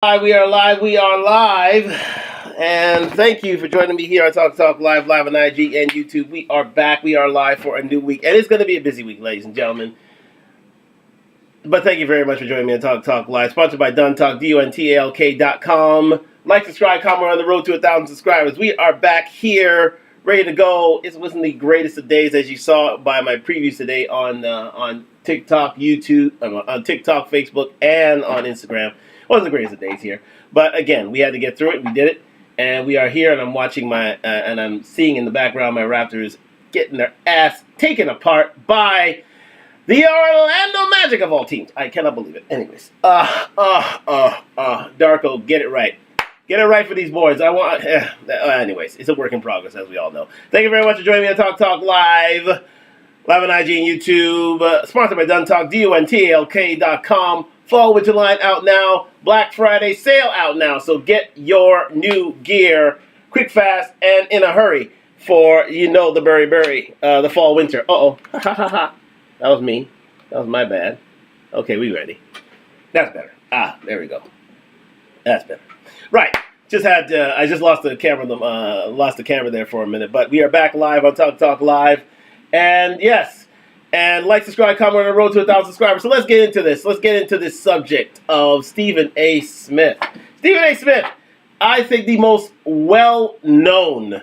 We are live. We are live. And thank you for joining me here on Talk live on IG and YouTube. We are back. We are live for a new week. And it's going to be a busy week, ladies and gentlemen. But thank you very much for joining me on Talk Live. Sponsored by Duntalk, DUNTALK.com. Like, subscribe, comment. We're on the road to 1,000 subscribers. We are back here, ready to go. It wasn't the greatest of days, as you saw by my previews today on TikTok, YouTube, on TikTok, Facebook, and on Instagram. Wasn't the greatest of days here, but again, we had to get through it. We did it, and we are here. And I'm watching and I'm seeing in the background my Raptors getting their ass taken apart by the Orlando Magic of all teams. I cannot believe it. Anyways, Darko, get it right. Get it right for these boys. Anyways, it's a work in progress, as we all know. Thank you very much for joining me on Talk Live on IG and YouTube. Sponsored by Duntalk, DUNTALK.com. Fall Winter line out now. Black Friday sale out now. So get your new gear quick, fast, and in a hurry for, the the fall winter. That was me. That was my bad. Okay, we ready. That's better. There we go. That's better. Right. I just lost the camera there for a minute, but we are back live on Talk Live. And yes. And like, subscribe, comment on the road to 1,000 subscribers. So let's get into this. Let's get into this subject of Stephen A. Smith. Stephen A. Smith, I think the most well-known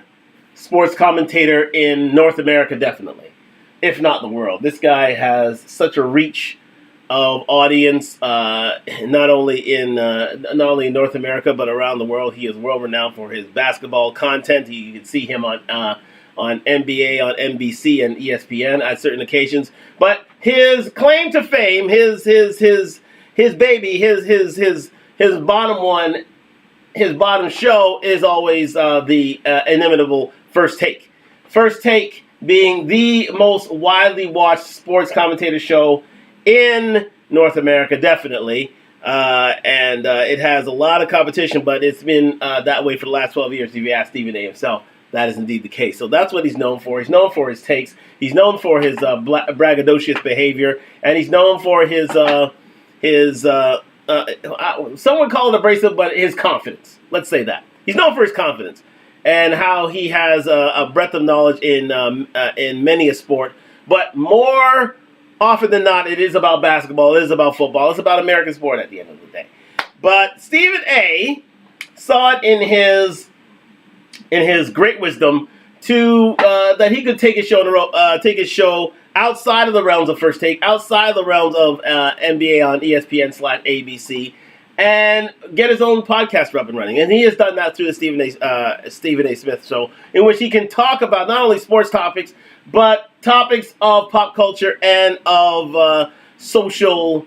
sports commentator in North America, definitely, if not the world. This guy has such a reach of audience, not only in North America, but around the world. He is world-renowned for his basketball content. You can see him on NBA, on NBC, and ESPN at certain occasions. But his claim to fame, his baby, his bottom show is always the inimitable First Take. First Take being the most widely watched sports commentator show in North America, definitely. And it has a lot of competition, but it's been that way for the last 12 years, if you ask Stephen A. himself. That is indeed the case. So that's what he's known for. He's known for his takes. He's known for his braggadocious behavior, and he's known for his some would call it abrasive, but his confidence. Let's say that he's known for his confidence and how he has a breadth of knowledge in many a sport. But more often than not, it is about basketball. It is about football. It's about American sport at the end of the day. But Stephen A. saw it in his great wisdom to that he could take his show outside of the realms of First Take, outside of the realms of NBA on ESPN/ABC, and get his own podcast up and running. And he has done that through the Stephen A. Smith Show, in which he can talk about not only sports topics, but topics of pop culture and of social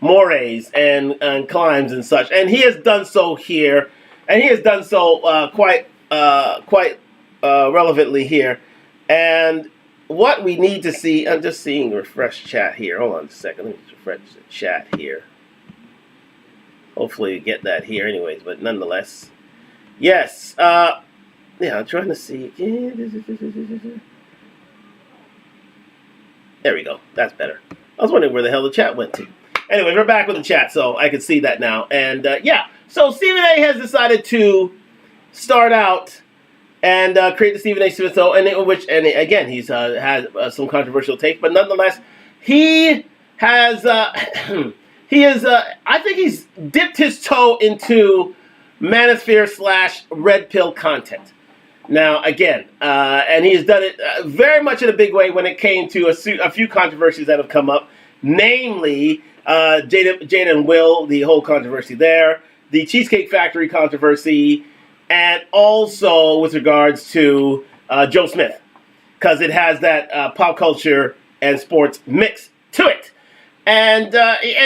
mores and climbs and such. And he has done so here. And he has done so quite relevantly here. And what we need to see, I'm just seeing refresh chat here. Hold on a second. Let me just refresh the chat here. Hopefully get that here anyways, but nonetheless. Yes. I'm trying to see. There we go. That's better. I was wondering where the hell the chat went to. Anyways, we're back with the chat, so I can see that now. And so Stephen A. has decided to start out and create the Stephen A. Smith Show, and again he's had some controversial take, but nonetheless he has I think he's dipped his toe into manosphere / red pill content. Now again, and he has done it very much in a big way when it came to a few controversies that have come up, namely Jada and Will, the whole controversy there, the Cheesecake Factory controversy, and also with regards to Joe Smith, because it has that pop culture and sports mix to it, and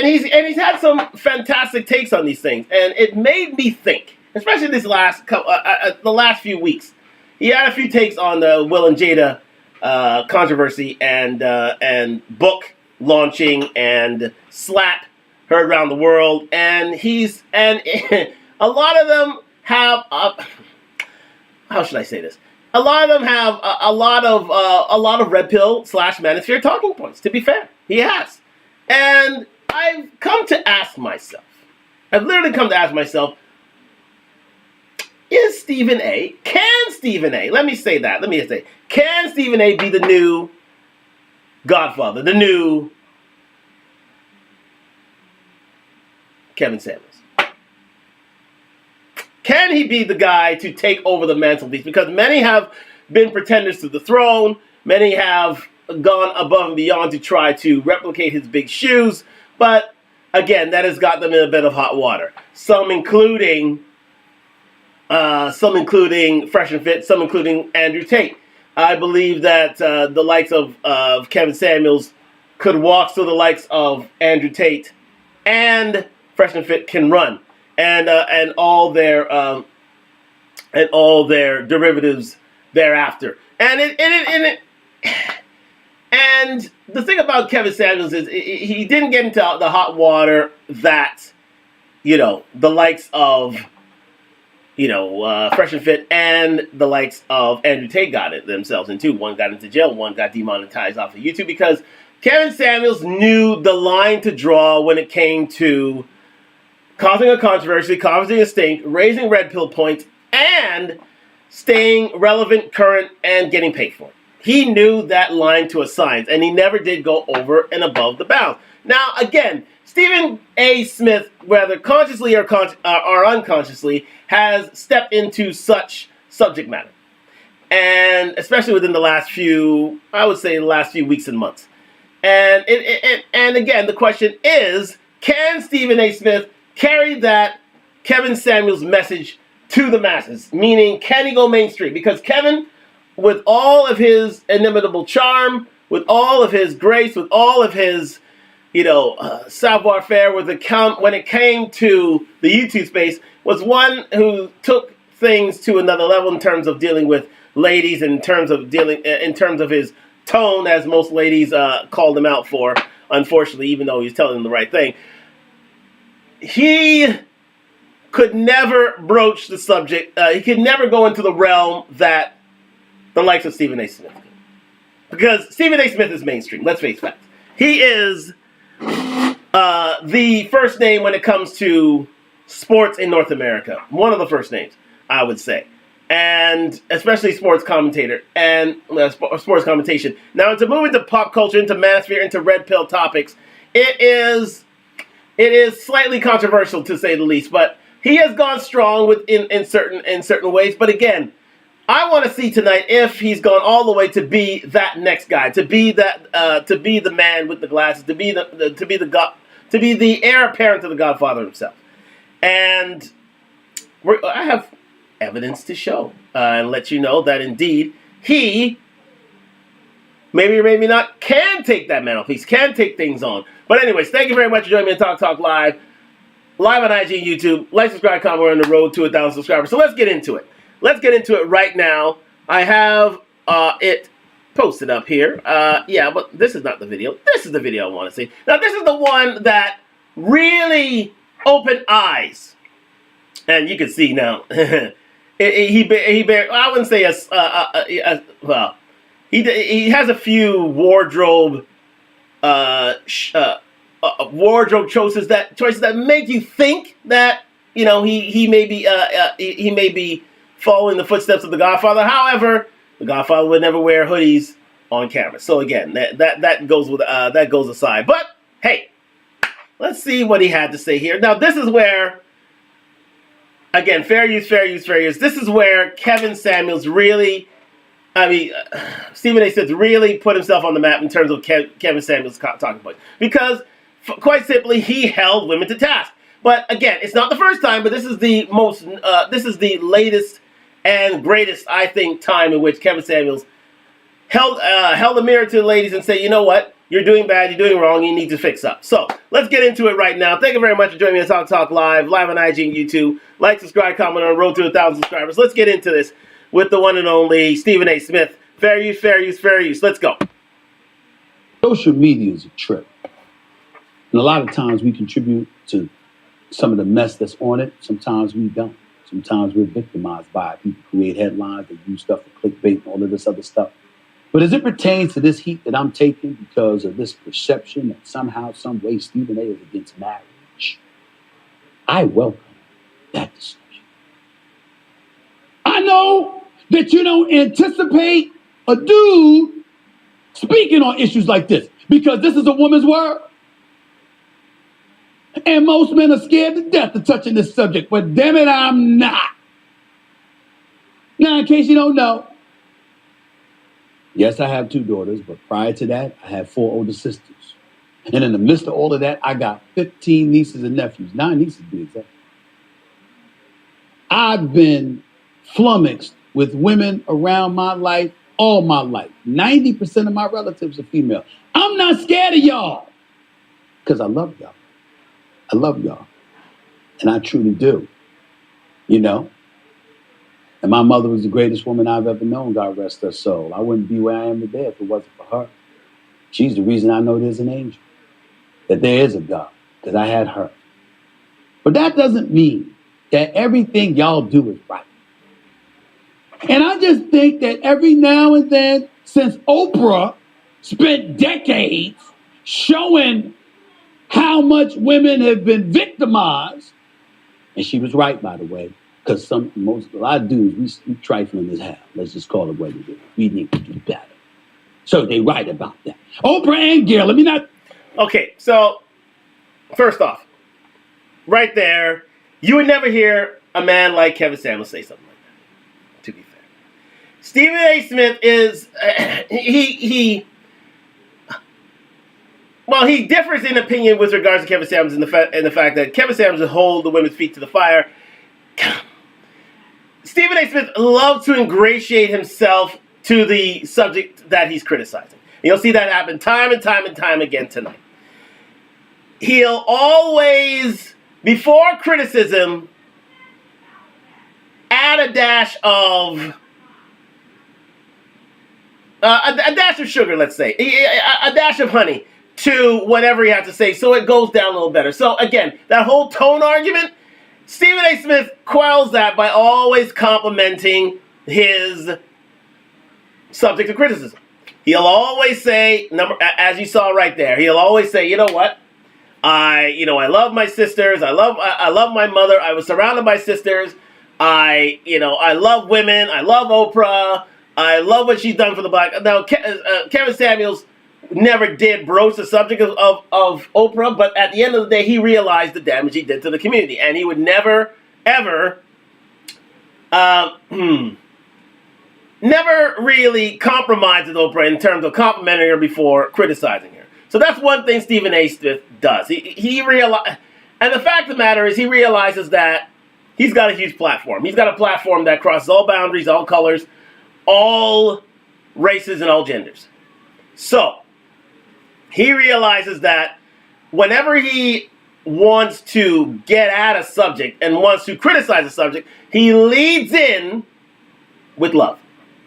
he's had some fantastic takes on these things, and it made me think, especially this the last few weeks, he had a few takes on the Will and Jada controversy and book launching and slap heard around the world, and a lot of them have how should I say this? A lot of them have a lot of red pill / manosphere talking points. To be fair, he has, and I've come to ask myself, I've literally come to ask myself, is Stephen A, can Stephen A, let me say, can Stephen A be the new Godfather, the new Kevin Samuels? Can he be the guy to take over the mantelpiece? Because many have been pretenders to the throne. Many have gone above and beyond to try to replicate his big shoes. But again, that has got them in a bit of hot water. Some including Fresh and Fit, some including Andrew Tate. I believe that the likes of Kevin Samuels could walk, so the likes of Andrew Tate and Fresh and Fit can run. And all their derivatives thereafter. And the thing about Kevin Samuels is he didn't get into the hot water that, the likes of, Fresh and Fit and the likes of Andrew Tate got it themselves into. One got into jail, one got demonetized off of YouTube because Kevin Samuels knew the line to draw when it came to causing a controversy, causing a stink, raising red pill points, and staying relevant, current, and getting paid for it. He knew that line to a science, and he never did go over and above the bounds. Now, again, Stephen A. Smith, whether consciously or unconsciously, has stepped into such subject matter. And especially within the last few weeks and months. And again, the question is, can Stephen A. Smith carry that Kevin Samuels message to the masses? Meaning, can he go mainstream? Because Kevin, with all of his inimitable charm, with all of his grace, with all of his, savoir-faire, when it came to the YouTube space, was one who took things to another level in terms of dealing with ladies, in terms of his tone, as most ladies called him out for, unfortunately, even though he was telling them the right thing. He could never broach the subject. He could never go into the realm that the likes of Stephen A. Smith did. Because Stephen A. Smith is mainstream. Let's face facts. He is the first name when it comes to sports in North America. One of the first names, I would say. And especially sports commentator and sports commentation. Now, to move into pop culture, into manosphere, into red pill topics, it is slightly controversial, to say the least, but he has gone strong in certain ways. But again, I want to see tonight if he's gone all the way to be that next guy, to be the man with the glasses, to be the heir apparent to the Godfather himself. And I have evidence to show and let you know that indeed he maybe or maybe not can take that mantelpiece, can take things on. But anyways, thank you very much for joining me on Talk Live on IG and YouTube. Like, subscribe, comment. We're on the road to 1,000 subscribers. So let's get into it. Let's get into it right now. I have it posted up here. Yeah, but this is not the video. This is the video I want to see. Now, this is the one that really opened eyes. And you can see now. I wouldn't say well, he has a few wardrobe choices that make you think that he may be following the footsteps of the Godfather. However, the Godfather would never wear hoodies on camera. So again, that goes aside. But hey, let's see what he had to say here. Now, this is where, again, fair use. This is where Kevin Samuels really, Stephen A. Smith really put himself on the map in terms of Kevin Samuels' talking points. Because, quite simply, he held women to task. But again, it's not the first time, but this is the latest and greatest, I think, time in which Kevin Samuels held a mirror to the ladies and said, you know what? You're doing bad, you're doing wrong, you need to fix up. So, let's get into it right now. Thank you very much for joining me on Talk Live on IG and YouTube. Like, subscribe, comment on the road to 1,000 subscribers. Let's get into this with the one and only Stephen A. Smith. Fair use. Let's go. Social media is a trip. And a lot of times we contribute to some of the mess that's on it. Sometimes we don't. Sometimes we're victimized by it. People create headlines, they use stuff for clickbait and all of this other stuff. But as it pertains to this heat that I'm taking because of this perception that somehow, some way, Stephen A. is against marriage, I welcome that discussion. I know that you don't anticipate a dude speaking on issues like this because this is a woman's world. And most men are scared to death of touching this subject, but damn it, I'm not. Now, in case you don't know, yes, I have 2 daughters, but prior to that, I had 4 older sisters. And in the midst of all of that, I got 15 nieces and nephews, 9 nieces to be exact. I've been flummoxed with women around my life all my life. 90% of my relatives are female. I'm not scared of y'all because I love y'all. I love y'all. And I truly do. You know? And my mother was the greatest woman I've ever known, God rest her soul. I wouldn't be where I am today if it wasn't for her. She's the reason I know there's an angel, that there is a God, because I had her. But that doesn't mean that everything y'all do is right. And I just think that every now and then, since Oprah spent decades showing how much women have been victimized, and she was right, by the way, because a lot of dudes, we trifling as hell. Let's just call it what it is. We need to do better. So they right about that. Oprah and Gail, let me not. Okay, so first off, right there, you would never hear a man like Kevin Samuels say something like that, to be fair. Stephen A. Smith is, he differs in opinion with regards to Kevin Samuels in the fact that Kevin Samuels would hold the women's feet to the fire. Stephen A. Smith loves to ingratiate himself to the subject that he's criticizing. You'll see that happen time and time and time again tonight. He'll always, before criticism, add a dash of sugar, let's say, a dash of honey to whatever he has to say, so it goes down a little better. So again, that whole tone argument, Stephen A. Smith quells that by always complimenting his subject of criticism. He'll always say, as you saw right there, he'll always say, you know what? I love my sisters. I love my mother. I was surrounded by sisters. I love women. I love Oprah. I love what she's done for the black. Now, Kevin Samuels never did broach the subject of Oprah, but at the end of the day, he realized the damage he did to the community, and he would never, ever, never really compromise with Oprah in terms of complimenting her before criticizing her. So that's one thing Stephen A. Smith does. He realizes, and the fact of the matter is, he realizes that he's got a huge platform. He's got a platform that crosses all boundaries, all colors, all races, and all genders. So he realizes that whenever he wants to get at a subject and wants to criticize a subject, he leads in with love.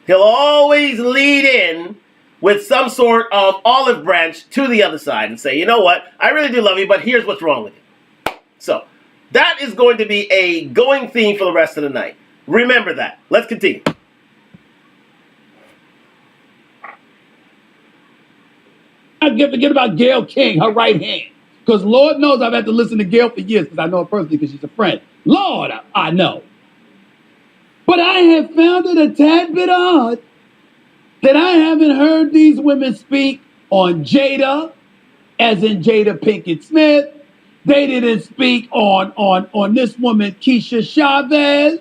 He'll always lead in with some sort of olive branch to the other side and say, you know what, I really do love you, but here's what's wrong with you. So that is going to be a going theme for the rest of the night. Remember that. Let's continue. I forget about Gayle King, her right hand. Because Lord knows I've had to listen to Gayle for years because I know her personally because she's a friend. Lord, I know. But I have found it a tad bit odd that I haven't heard these women speak on Jada, as in Jada Pinkett Smith. They didn't speak on this woman, Keisha Chavez,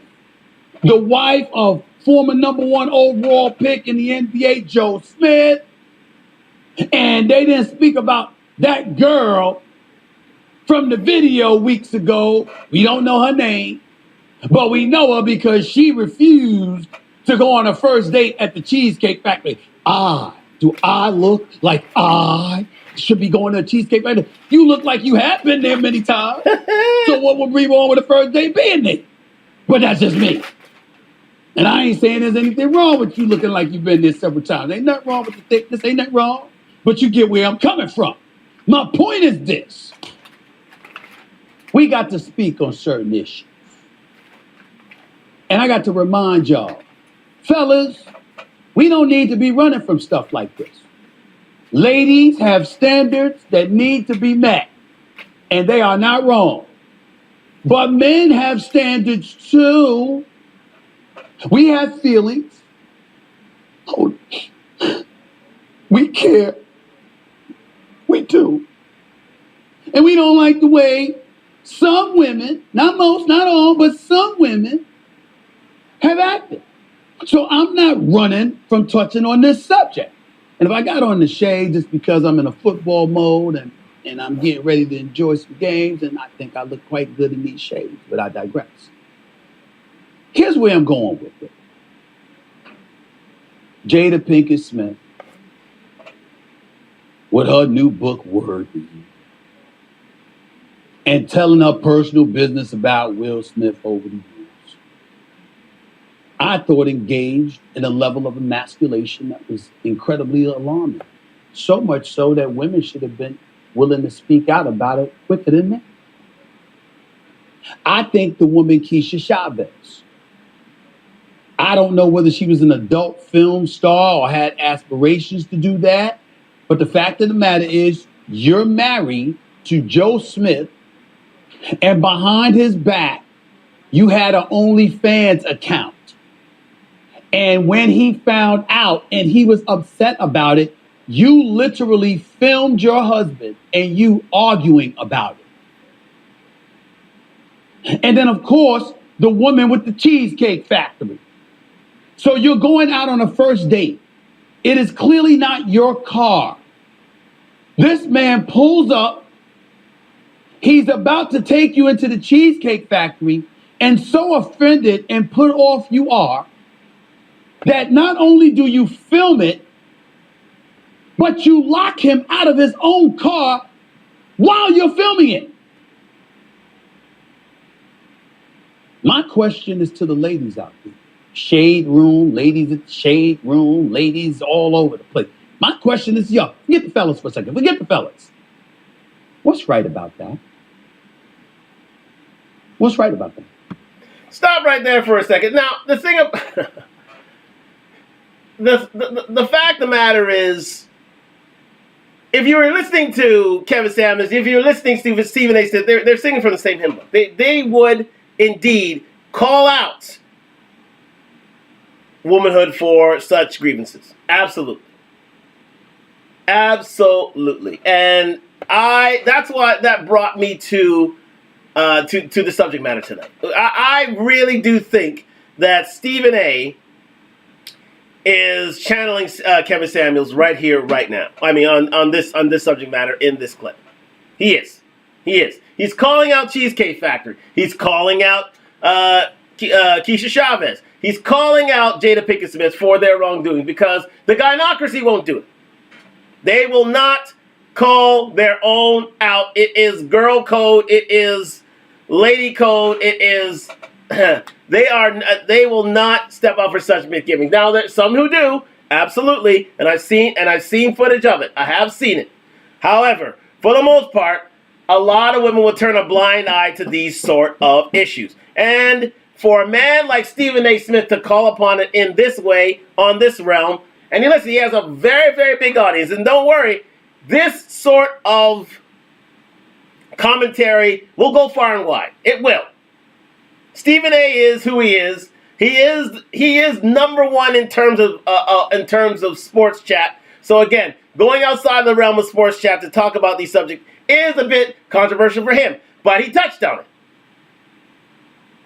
the wife of former #1 overall pick in the NBA, Joe Smith. And they didn't speak about that girl from the video weeks ago. We don't know her name, but we know her because she refused to go on a first date at the Cheesecake Factory. Do I look like I should be going to a Cheesecake Factory? You look like you have been there many times. So what would be wrong with a first date being there? But that's just me. And I ain't saying there's anything wrong with you looking like you've been there several times. Ain't nothing wrong with the thickness. Ain't nothing wrong. But you get where I'm coming from. My point is this. We got to speak on certain issues. And I got to remind y'all, fellas, we don't need to be running from stuff like this. Ladies have standards that need to be met. And they are not wrong. But men have standards too. We have feelings. Oh, we care. We do. And we don't like the way some women, not most, not all, but some women have acted. So I'm not running from touching on this subject. And if I got on the shade just because I'm in a football mode and I'm getting ready to enjoy some games, and I think I look quite good in these shades, but I digress. Here's where I'm going with it. Jada Pinkett Smith, with her new book, Worthy, and telling her personal business about Will Smith over the years, I thought engaged in a level of emasculation that was incredibly alarming. So much so that women should have been willing to speak out about it quicker than men. I think the woman Keisha Chavez, I don't know whether she was an adult film star or had aspirations to do that, but the fact of the matter is you're married to Joe Smith, and behind his back, you had an OnlyFans account. And when he found out and he was upset about it, you literally filmed your husband and you arguing about it. And then, of course, the woman with the Cheesecake Factory. So you're going out on a first date. It is clearly not your car. This man pulls up. He's about to take you into the Cheesecake Factory, and so offended and put off you are that not only do you film it, but you lock him out of his own car while you're filming it. My question is to the ladies out there. Shade room, ladies at the shade room, ladies all over the place. My question is, yo, forget the fellas for a second. Forget the fellas. What's right about that? What's right about that? Stop right there for a second. Now, the thing of the fact of the matter is, if you were listening to Kevin Samuels, if you were listening to Stephen A. Smith, they're singing from the same hymn book. They would indeed call out womanhood for such grievances. Absolutely. Absolutely. And that's why that brought me to the subject matter tonight. I really do think that Stephen A. is channeling Kevin Samuels right here, right now. I mean, on this subject matter in this clip. He is. He's calling out Cheesecake Factory. He's calling out Keisha Chavez. He's calling out Jada Pinkett Smith for their wrongdoing because the gynocracy won't do it. They will not call their own out. It is girl code. It is lady code. It is. They will not step up for such misgivings. Now there's some who do, absolutely, and I've seen footage of it. I have seen it. However, for the most part, a lot of women will turn a blind eye to these sort of issues. And for a man like Stephen A. Smith to call upon it in this way, on this realm, and listen, he has a very, very big audience. And don't worry, this sort of commentary will go far and wide. It will. Stephen A. is who he is. He is number one in terms of sports chat. So again, going outside the realm of sports chat to talk about these subjects is a bit controversial for him. But he touched on it.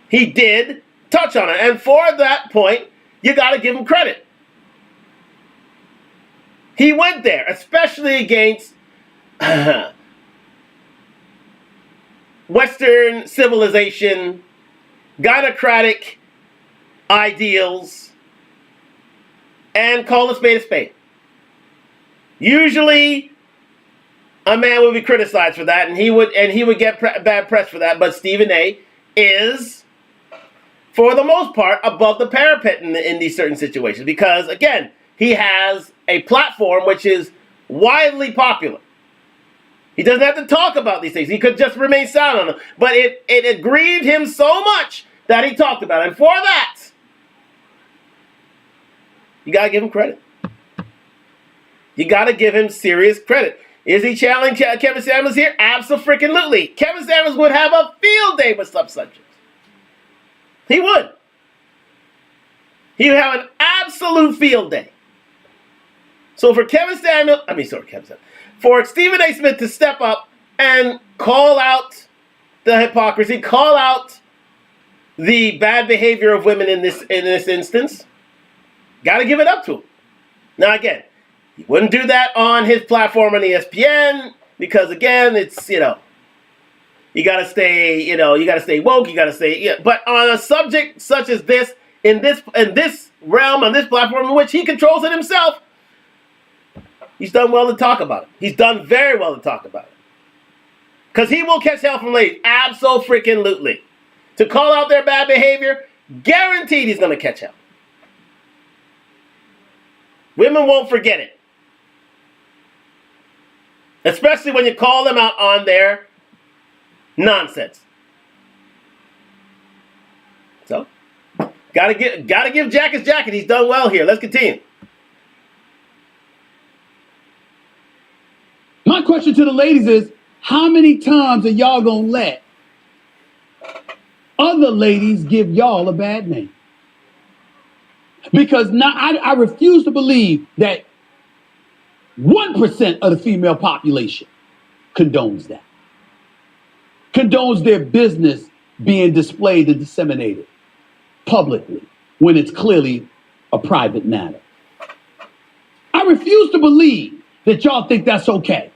He did touch on it. And for that point, you got to give him credit. He went there, especially against Western civilization, gynocratic ideals, and call a spade. Usually, a man would be criticized for that, and he would get bad press for that. But Stephen A. is, for the most part, above the parapet in these certain situations because, again, he has a platform which is widely popular. He doesn't have to talk about these things. He could just remain silent on them. But it grieved him so much that he talked about it. And for that, you got to give him credit. You got to give him serious credit. Is he channeling Kevin Samuels here? Absolutely. Kevin Samuels would have a field day with some subjects. He would. He would have an absolute field day. So for Kevin Samuels, for Stephen A. Smith to step up and call out the hypocrisy, call out the bad behavior of women in this instance, got to give it up to him. Now again, he wouldn't do that on his platform on ESPN because again, it's you gotta stay woke, you gotta stay but on a subject such as this, in this realm, on this platform in which he controls it himself, he's done well to talk about it. He's done very well to talk about it. Because he will catch hell from ladies. Abso-freaking-lutely. To call out their bad behavior, guaranteed he's gonna catch hell. Women won't forget it. Especially when you call them out on their nonsense. So, gotta give Jack his jacket. He's done well here. Let's continue. My question to the ladies is, how many times are y'all gonna let other ladies give y'all a bad name? Because now I refuse to believe that 1% of the female population condones that. Condones their business being displayed and disseminated publicly when it's clearly a private matter. I refuse to believe that y'all think that's okay.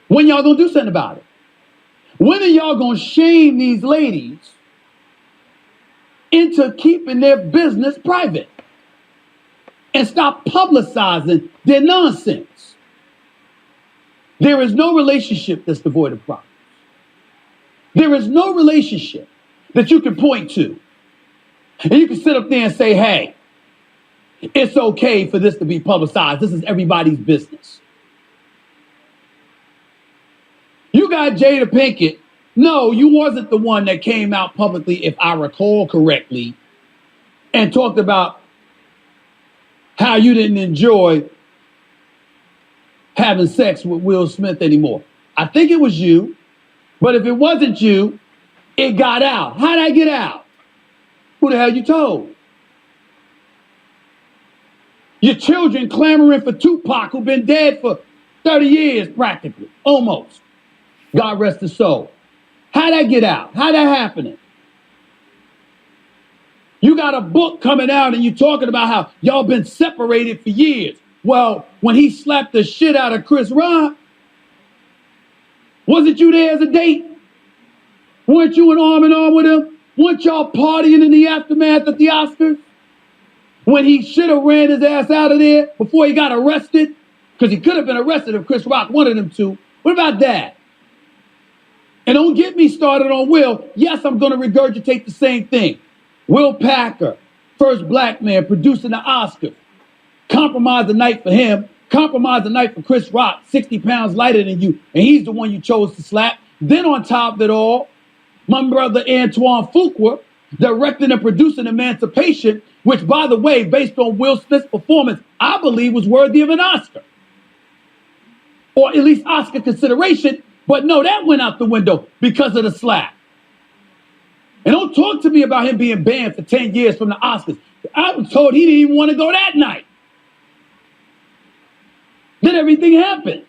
When y'all gonna do something about it? When are y'all gonna shame these ladies into keeping their business private and stop publicizing their nonsense? There is no relationship that's devoid of problems. There is no relationship that you can point to and you can sit up there and say, hey, it's okay for this to be publicized. This is everybody's business. You got Jada Pinkett. No, you wasn't the one that came out publicly, if I recall correctly, and talked about how you didn't enjoy having sex with Will Smith anymore. I think it was you, but if it wasn't you, it got out. How'd that get out? Who the hell you told? Your children clamoring for Tupac, who've been dead for 30 years practically, almost. God rest his soul. How'd that get out? How'd that happen? You got a book coming out and you talking about how y'all been separated for years. Well, when he slapped the shit out of Chris Rock, wasn't you there as a date? Weren't you arm in arm with him? Weren't y'all partying in the aftermath of the Oscars? When he should have ran his ass out of there before he got arrested? Because he could have been arrested if Chris Rock wanted him to. What about that? And don't get me started on Will. Yes, I'm going to regurgitate the same thing. Will Packer, first black man producing the Oscar. Compromise the night for him. Compromise the night for Chris Rock, 60 pounds lighter than you. And he's the one you chose to slap. Then on top of it all, my brother Antoine Fuqua directing and producing Emancipation, which, by the way, based on Will Smith's performance, I believe was worthy of an Oscar. Or at least Oscar consideration. But no, that went out the window because of the slap. And don't talk to me about him being banned for 10 years from the Oscars. I was told he didn't even want to go that night. Then everything happened.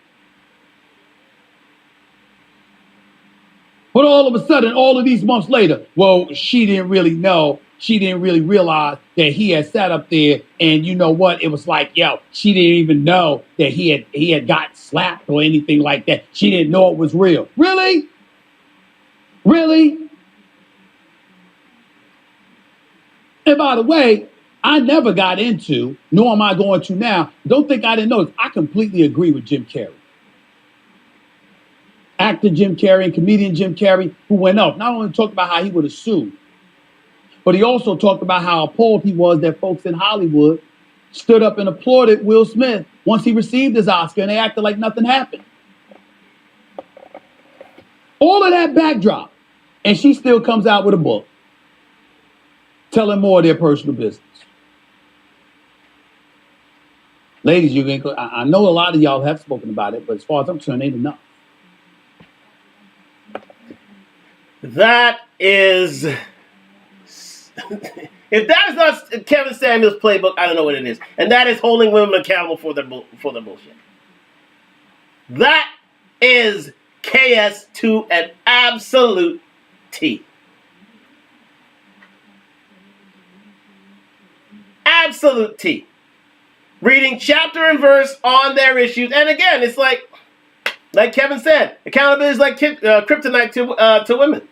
But all of a sudden, all of these months later, well, she didn't really know. She didn't really realize that he had sat up there, and you know what? It was like, yo, she didn't even know that he had got slapped or anything like that. She didn't know it was real. Really? Really? And by the way, I never got into, nor am I going to now, don't think I didn't know this. I completely agree with Jim Carrey. Actor Jim Carrey and comedian Jim Carrey, who went up, not only talked about how he would have sued, but he also talked about how appalled he was that folks in Hollywood stood up and applauded Will Smith once he received his Oscar, and they acted like nothing happened. All of that backdrop, and she still comes out with a book telling more of their personal business. Ladies, I know a lot of y'all have spoken about it, but as far as I'm concerned, ain't enough. That is, if that is not Kevin Samuels' playbook, I don't know what it is. And that is holding women accountable for their bullshit. That is KS to an absolute T. Absolute T. Reading chapter and verse on their issues. And again, it's like Kevin said, accountability is like kryptonite to women.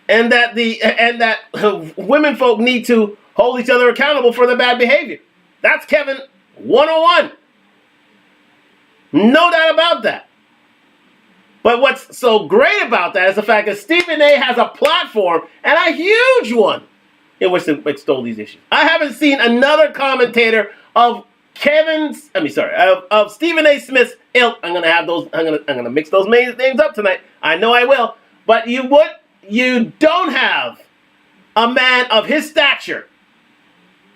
And that women folk need to hold each other accountable for their bad behavior. That's Kevin 101. No doubt about that. But what's so great about that is the fact that Stephen A. has a platform, and a huge one, in which to extol these issues. I haven't seen another commentator of of Stephen A. Smith's ilk. I'm gonna mix those names up tonight. I know I will. But you don't have a man of his stature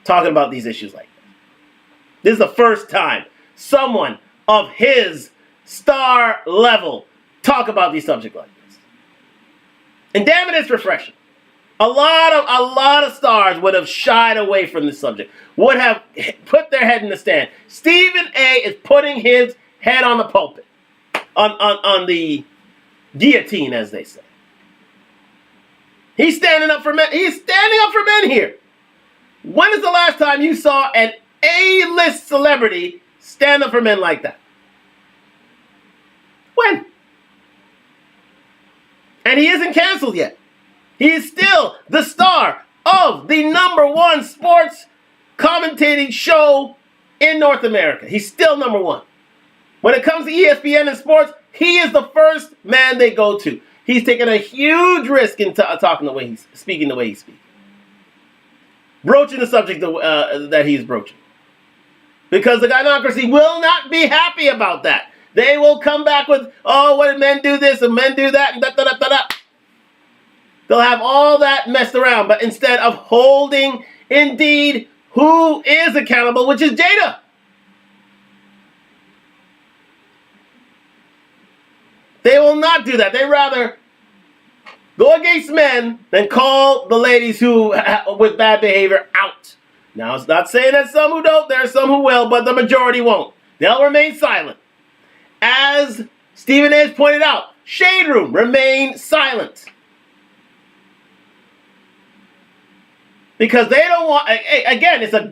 talking about these issues like this. This is the first time someone of his star level talk about these subjects like this. And damn it, it's refreshing. A lot of stars would have shied away from this subject, would have put their head in the stand. Stephen A. is putting his head on the pulpit, on the guillotine, as they say. He's standing up for men. He's standing up for men here. When is the last time you saw an A-list celebrity stand up for men like that? When? And he isn't canceled yet. He is still the star of the #1 sports commentating show in North America. He's still #1. When it comes to ESPN and sports, he is the first man they go to. He's taking a huge risk in talking the way he's speaking, broaching the subject that he's broaching. Because the gynocracy will not be happy about that. They will come back with, oh, what did men do this and men do that and da-da-da-da-da. They'll have all that messed around, but instead of holding, indeed, who is accountable, which is Jada. They will not do that. They rather go against men than call the ladies who with bad behavior out. Now, it's not saying that some who don't, there are some who will, but the majority won't. They'll remain silent. As Stephen A. has pointed out, Shade Room, remain silent. Because they don't want, again, it is a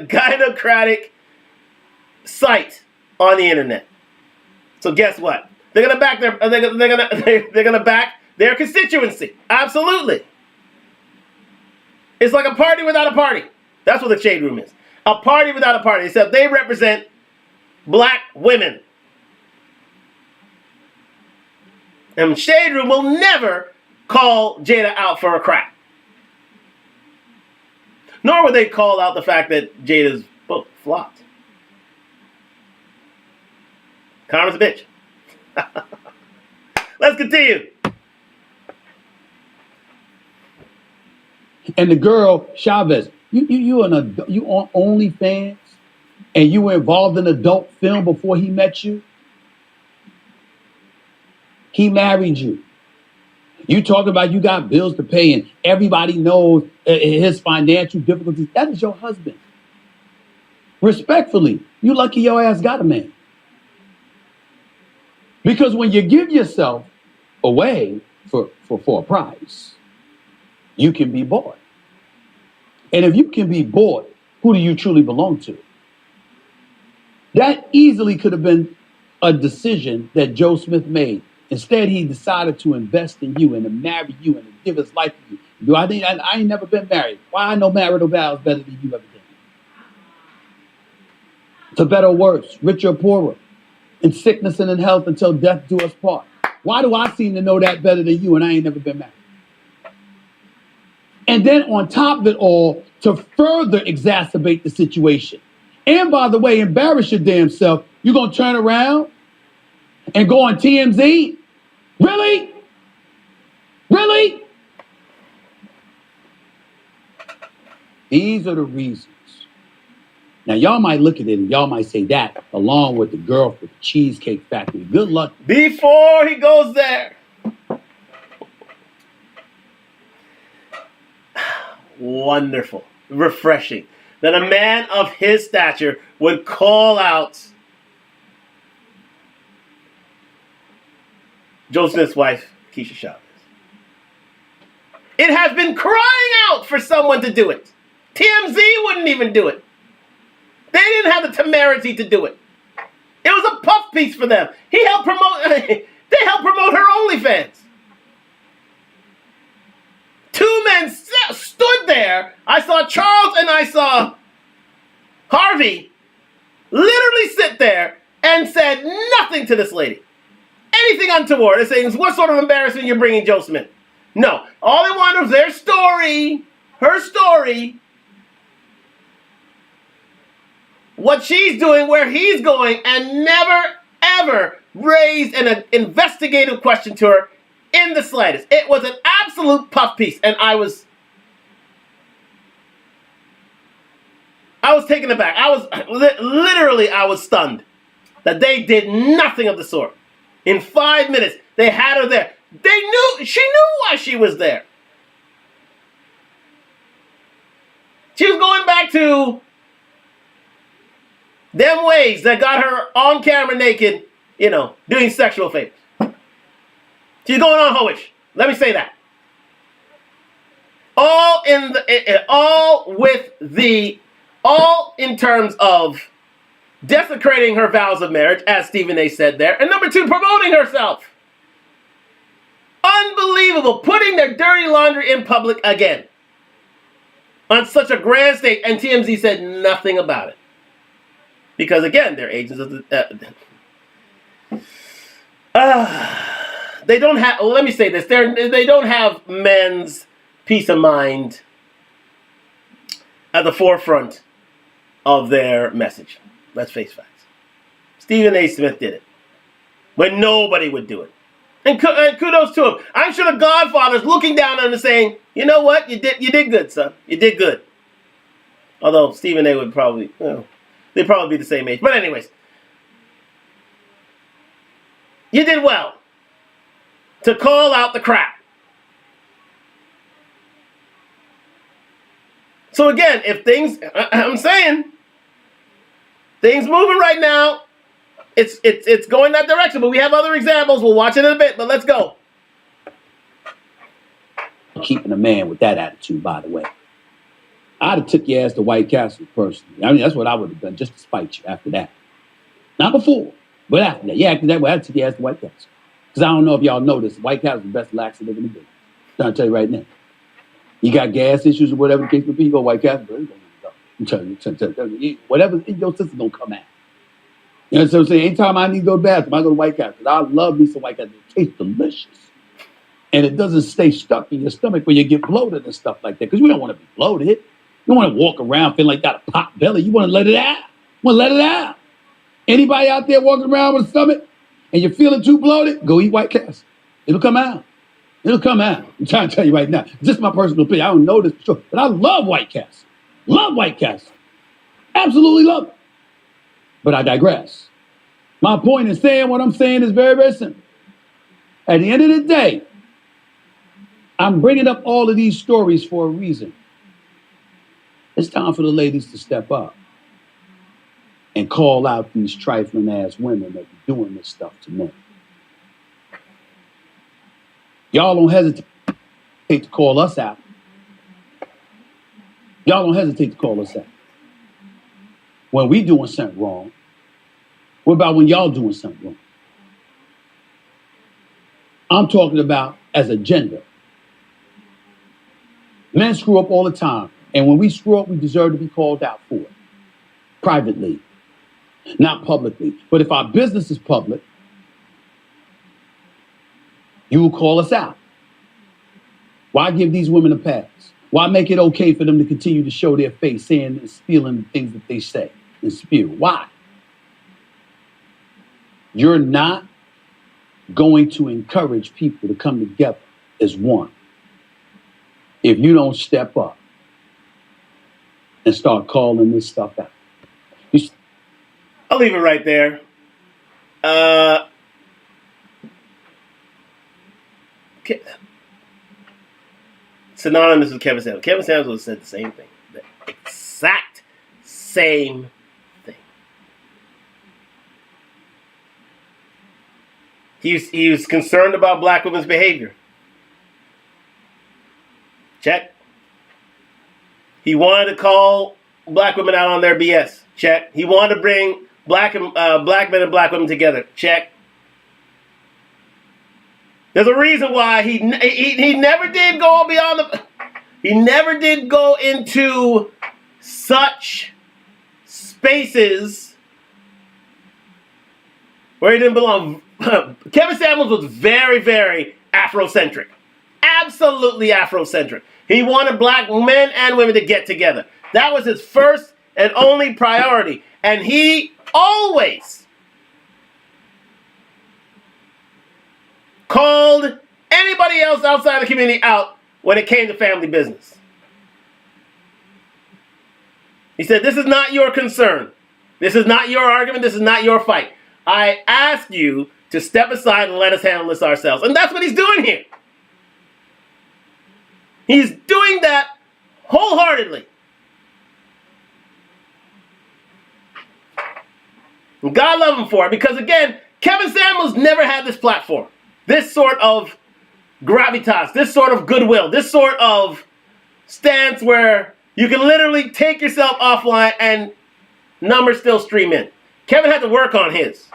gynocratic site on the internet. So guess what? They're gonna back their constituency. Absolutely. It's like a party without a party. That's what the Shade Room is. A party without a party, except they represent black women. And Shade Room will never call Jada out for a crack. Nor would they call out the fact that Jada's book flopped. Karma's a bitch. Let's continue. And the girl, Chavez, you on OnlyFans, and you were involved in adult film before he met you? He married you. You talk about you got bills to pay and everybody knows his financial difficulties. That is your husband. Respectfully, you lucky your ass got a man. Because when you give yourself away for a price, you can be bought. And if you can be bought, who do you truly belong to? That easily could have been a decision that Joe Smith made. Instead, he decided to invest in you and to marry you and to give his life to you. I ain't never been married. Why I know marital vows better than you ever did? For better or worse, richer or poorer, in sickness and in health until death do us part. Why do I seem to know that better than you and I ain't never been married? And then on top of it all, to further exacerbate the situation, and by the way, embarrass your damn self, you're going to turn around and go on TMZ? Really? Really? These are the reasons. Now, y'all might look at it and y'all might say that, along with the girl for the Cheesecake Factory. Good luck. Before he goes there. Wonderful. Refreshing. That a man of his stature would call out Joe Smith's wife, Keisha Chavez. It has been crying out for someone to do it. TMZ wouldn't even do it. They didn't have the temerity to do it. It was a puff piece for them. They helped promote her OnlyFans. Two men stood there. I saw Charles and I saw Harvey literally sit there and said nothing to this lady. Anything untoward. They're saying, what sort of embarrassment you're bringing Joe Smith? No. All they wanted was their story, her story, what she's doing, where he's going, and never, ever raised an investigative question to her in the slightest. It was an absolute puff piece, and I was taken aback. I was stunned that they did nothing of the sort. In 5 minutes, they had her there. She knew why she was there. She was going back to them ways that got her on camera naked, doing sexual favors. She's going on hoish. Let me say that. All in terms of desecrating her vows of marriage, as Stephen A. said there, and number two, promoting herself. Unbelievable. Putting their dirty laundry in public again. On such a grand stage, and TMZ said nothing about it. Because again, they're agents of the... they don't have... Well, let me say this. They don't have men's peace of mind at the forefront of their message. Let's face facts. Stephen A. Smith did it when nobody would do it. And kudos to him. I'm sure the Godfather's looking down on him and saying, you know what? You did good, son. You did good. Although Stephen A. would probably... they'd probably be the same age. But anyways. You did well to call out the crap. So again, if things... I'm saying... Things moving right now. It's going that direction, but we have other examples. We'll watch it in a bit, but let's go. Keeping a man with that attitude, by the way. I'd have took your ass to White Castle personally. I mean, that's what I would have done, just to spite you after that. Not before, but after that. Yeah, after that, I'd take your ass to White Castle. Because I don't know if y'all know this, White Castle is the best laxative in the business. I'm trying to tell you right now. You got gas issues or whatever the case may be, you go to White Castle, bro, I'm telling you, whatever's in your system don't come out. You know what I'm saying? Anytime I need to go to the bathroom, I go to White Castle. I love me some White Castle. It tastes delicious. And it doesn't stay stuck in your stomach when you get bloated and stuff like that. Because we don't want to be bloated. You don't want to walk around feeling like you got a pot belly. You want to let it out. You want to let it out. Anybody out there walking around with a stomach and you're feeling too bloated, go eat White Castle. It'll come out. It'll come out. I'm trying to tell you right now. Just my personal opinion. I don't know this for sure. But I love White Castle. Love White Castle. Absolutely love it. But I digress. My point in saying what I'm saying is very, very simple. At the end of the day, I'm bringing up all of these stories for a reason. It's time for the ladies to step up and call out these trifling ass women that are doing this stuff to men. Y'all don't hesitate to call us out. Y'all don't hesitate to call us out. When we doing something wrong, what about when y'all doing something wrong? I'm talking about as a gender. Men screw up all the time. And when we screw up, we deserve to be called out for it. Privately, not publicly. But if our business is public, you will call us out. Why give these women a pass? Why make it okay for them to continue to show their face, saying and spilling the things that they say and spew? Why? You're not going to encourage people to come together as one if you don't step up and start calling this stuff out. You I'll leave it right there. Synonymous with Kevin Samuels. Kevin Samuels would have said the same thing. The exact same thing. He was concerned about black women's behavior. Check. He wanted to call black women out on their BS. Check. He wanted to bring black men and black women together. Check. There's a reason why he never did go beyond he never did go into such spaces where he didn't belong. Kevin Samuels was very, very Afrocentric. Absolutely Afrocentric. He wanted black men and women to get together. That was his first and only priority. And he always called anybody else outside the community out when it came to family business. He said, this is not your concern. This is not your argument. This is not your fight. I ask you to step aside and let us handle this ourselves. And that's what he's doing here. He's doing that wholeheartedly. And God love him for it, because again, Kevin Samuels never had this platform. This sort of gravitas, this sort of goodwill, this sort of stance where you can literally take yourself offline and numbers still stream in. Kevin had to work on his.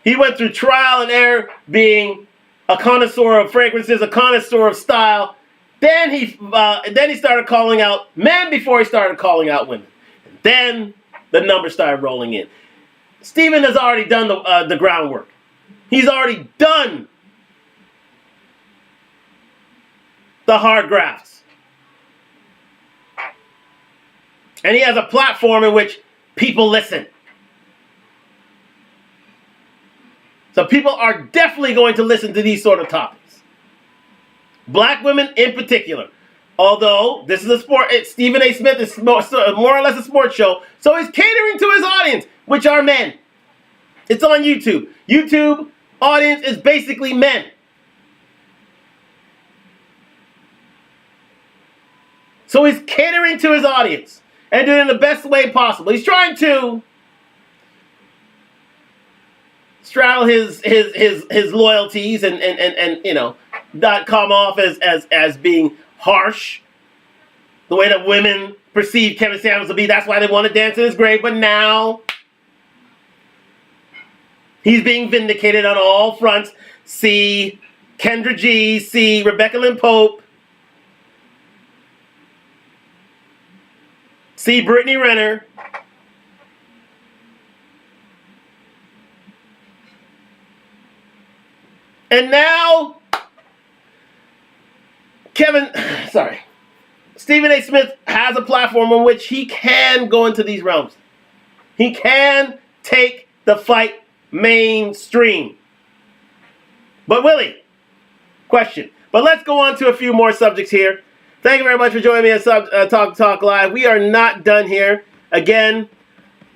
He went through trial and error, being a connoisseur of fragrances, a connoisseur of style. Then he started calling out men before he started calling out women. And then the numbers started rolling in. Stephen has already done the groundwork. He's already done the hard grafts. And he has a platform in which people listen. So people are definitely going to listen to these sort of topics. Black women in particular. Although this is a sport, Stephen A. Smith is more or less a sports show, so he's catering to his audience, which are men. It's on YouTube. YouTube audience is basically men. So he's catering to his audience and doing it in the best way possible. He's trying to straddle his loyalties and you know, not come off as being harsh. The way that women perceive Kevin Samuels to be, that's why they want to dance in his grave. But now he's being vindicated on all fronts. See Kendra G, see Rebecca Lynn Pope, see Brittany Renner. And now Stephen A. Smith has a platform on which he can go into these realms. He can take the fight mainstream. But will he? Question. But let's go on to a few more subjects here. Thank you very much for joining me at Talk Live. We are not done here. Again,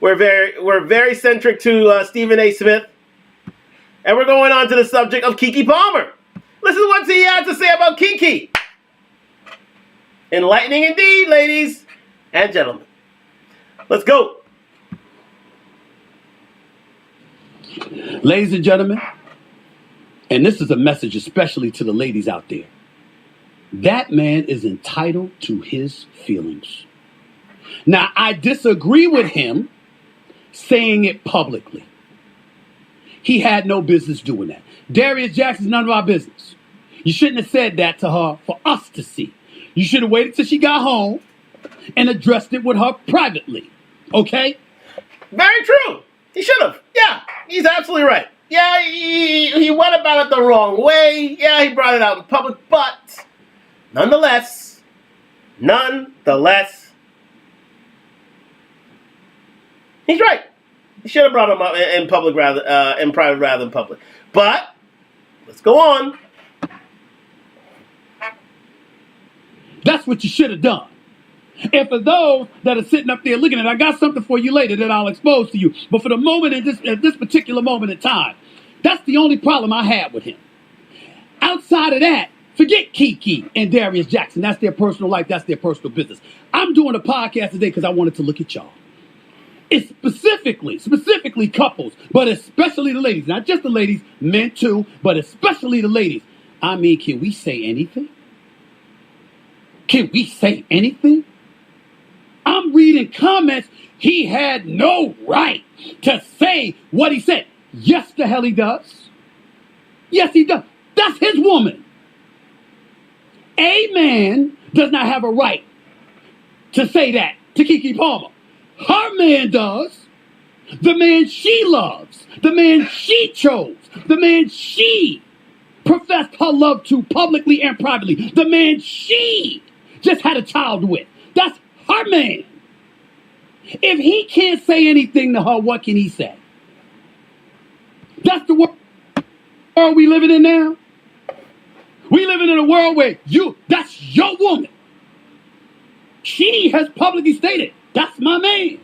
we're very centric to Stephen A. Smith. And we're going on to the subject of Keke Palmer. Listen to what he has to say about Keke. Enlightening indeed, ladies and gentlemen. Let's go. Ladies and gentlemen, and this is a message especially to the ladies out there. That man is entitled to his feelings. Now, I disagree with him saying it publicly. He had no business doing that. Darius Jackson's none of our business. You shouldn't have said that to her for us to see. You should have waited till she got home and addressed it with her privately. Okay? Very true. He should have. Yeah, he's absolutely right. Yeah, he went about it the wrong way. Yeah, he brought it out in public. But nonetheless, he's right. He should have brought him up in public in private rather than public. But let's go on. That's what you should have done. And for those that are sitting up there looking at it, I got something for you later that I'll expose to you. But for the moment, at this particular moment in time, that's the only problem I had with him. Outside of that, forget Kiki and Darius Jackson. That's their personal life. That's their personal business. I'm doing a podcast today because I wanted to look at y'all. It's specifically couples, but especially the ladies. Not just the ladies, men too, but especially the ladies. I mean, can we say anything? Can we say anything? I'm reading comments. He had no right to say what he said. Yes, the hell he does. Yes, he does. That's his woman. A man does not have a right to say that to Keke Palmer. Her man does. The man she loves. The man she chose. The man she professed her love to publicly and privately. The man she just had a child with. That's her man. If he can't say anything to her, what can he say? That's the world we living in now. We living in a world where that's your woman. She has publicly stated, that's my man.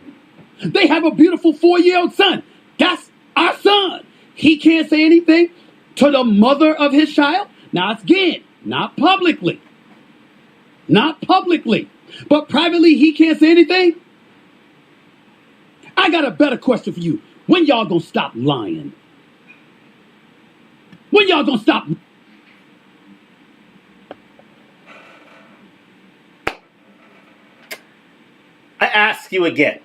They have a beautiful 4-year-old son. That's our son. He can't say anything to the mother of his child. Now, again, not publicly. Not publicly. But privately, he can't say anything. I got a better question for you. When y'all gonna stop lying? When y'all gonna stop? I ask you again.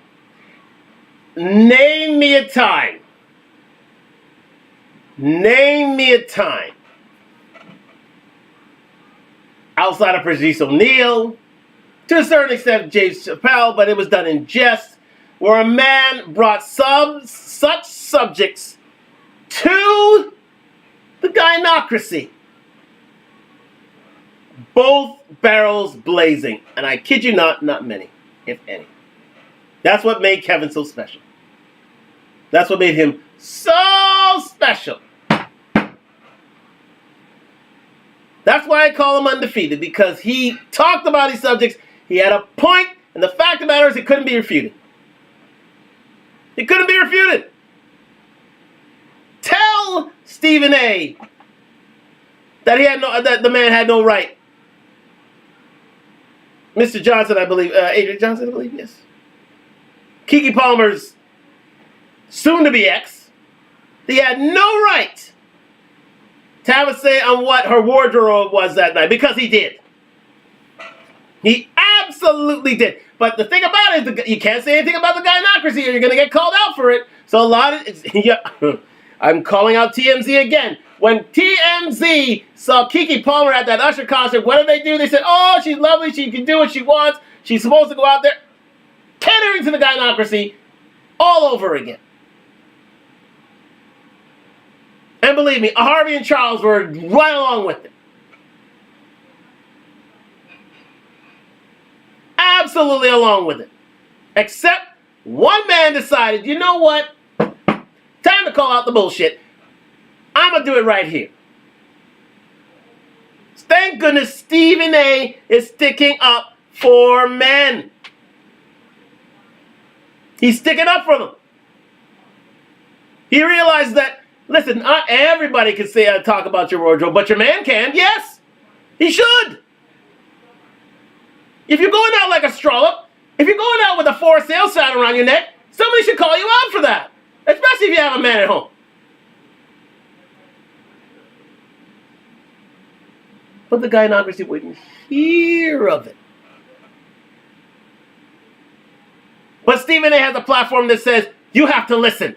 Name me a time. Name me a time. Outside of Patrice O'Neal, to a certain extent James Chappelle, but it was done in jest, where a man brought such subjects to the gynocracy. Both barrels blazing. And I kid you not many, if any. That's what made Kevin so special. That's what made him so special. That's why I call him undefeated, because he talked about these subjects, he had a point, and the fact of the matter is it couldn't be refuted. It couldn't be refuted. Tell Stephen A. that the man had no right. Mr. Johnson, I believe, Adrian Johnson, I believe, yes. Keke Palmer's soon-to-be ex, he had no right to have a say on what her wardrobe was that night, because he did. He absolutely did. But the thing about it is, you can't say anything about the gynocracy or you're going to get called out for it. So a lot of, I'm calling out TMZ again. When TMZ saw Keke Palmer at that Usher concert, what did they do? They said, oh, she's lovely, she can do what she wants, she's supposed to go out there. Catering to the gynocracy all over again. And believe me, Harvey and Charles were right along with it. Absolutely along with it. Except one man decided, you know what? Time to call out the bullshit. I'm going to do it right here. Thank goodness Stephen A. is sticking up for men. He's sticking up for them. He realized that, listen, not everybody can say talk about your wardrobe, but your man can. Yes, he should. If you're going out like a strollop, if you're going out with a for sale sign around your neck, somebody should call you out for that. Especially if you have a man at home. But the gynocracy wouldn't hear of it. But Stephen A. has a platform that says, you have to listen.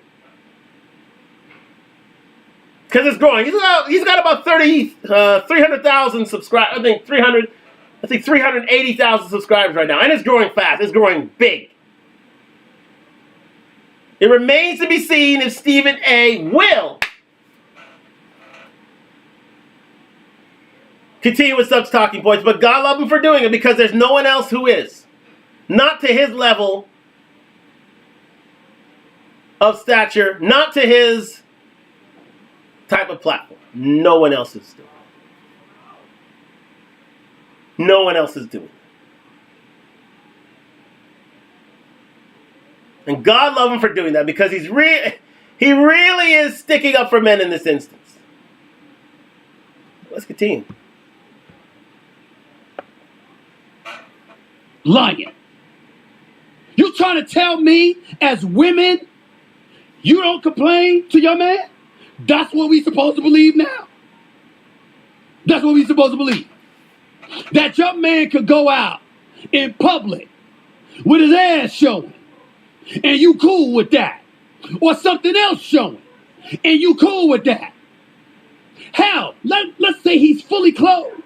Because it's growing. He's got about 300,000 subscribers. I think 380,000 subscribers right now. And it's growing fast. It's growing big. It remains to be seen if Stephen A. will continue with such talking points. But God love him for doing it, because there's no one else who is. Not to his level of stature. Not to his type of platform. No one else is doing it. No one else is doing it. And God love him for doing that, because he really is sticking up for men in this instance. Let's continue. Lying. You trying to tell me as women you don't complain to your man? That's what we supposed to believe now? That's what we supposed to believe? That your man could go out in public with his ass showing and you cool with that? Or something else showing and you cool with that? Hell, let's say he's fully clothed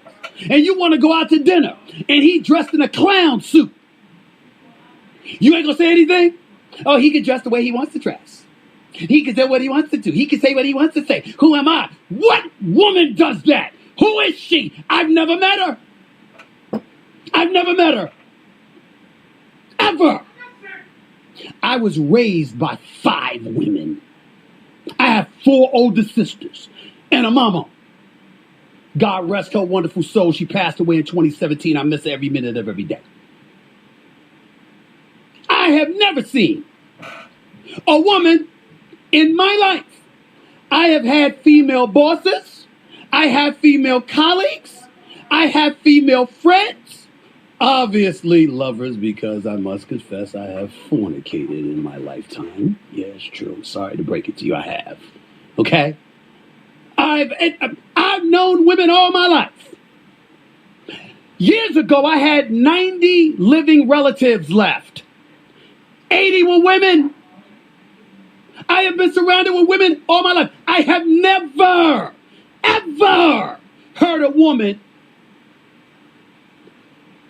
and you want to go out to dinner and he dressed in a clown suit. You ain't gonna say anything? Oh, he can dress the way he wants to dress. He can say what he wants to do. He can say what he wants to say. Who am I? What woman does that? Who is she? I've never met her. I've never met her. Ever. I was raised by 5 women. I have 4 older sisters and a mama. God rest her wonderful soul. She passed away in 2017. I miss her every minute of every day. I have never seen a woman in my life. I have had female bosses. I have female colleagues. I have female friends. Obviously lovers, because I must confess I have fornicated in my lifetime. Yeah, it's true. Sorry to break it to you. I have. Okay? I've known women all my life. Years ago, I had 90 living relatives left. 80 were women. I have been surrounded with women all my life. I have never, ever heard a woman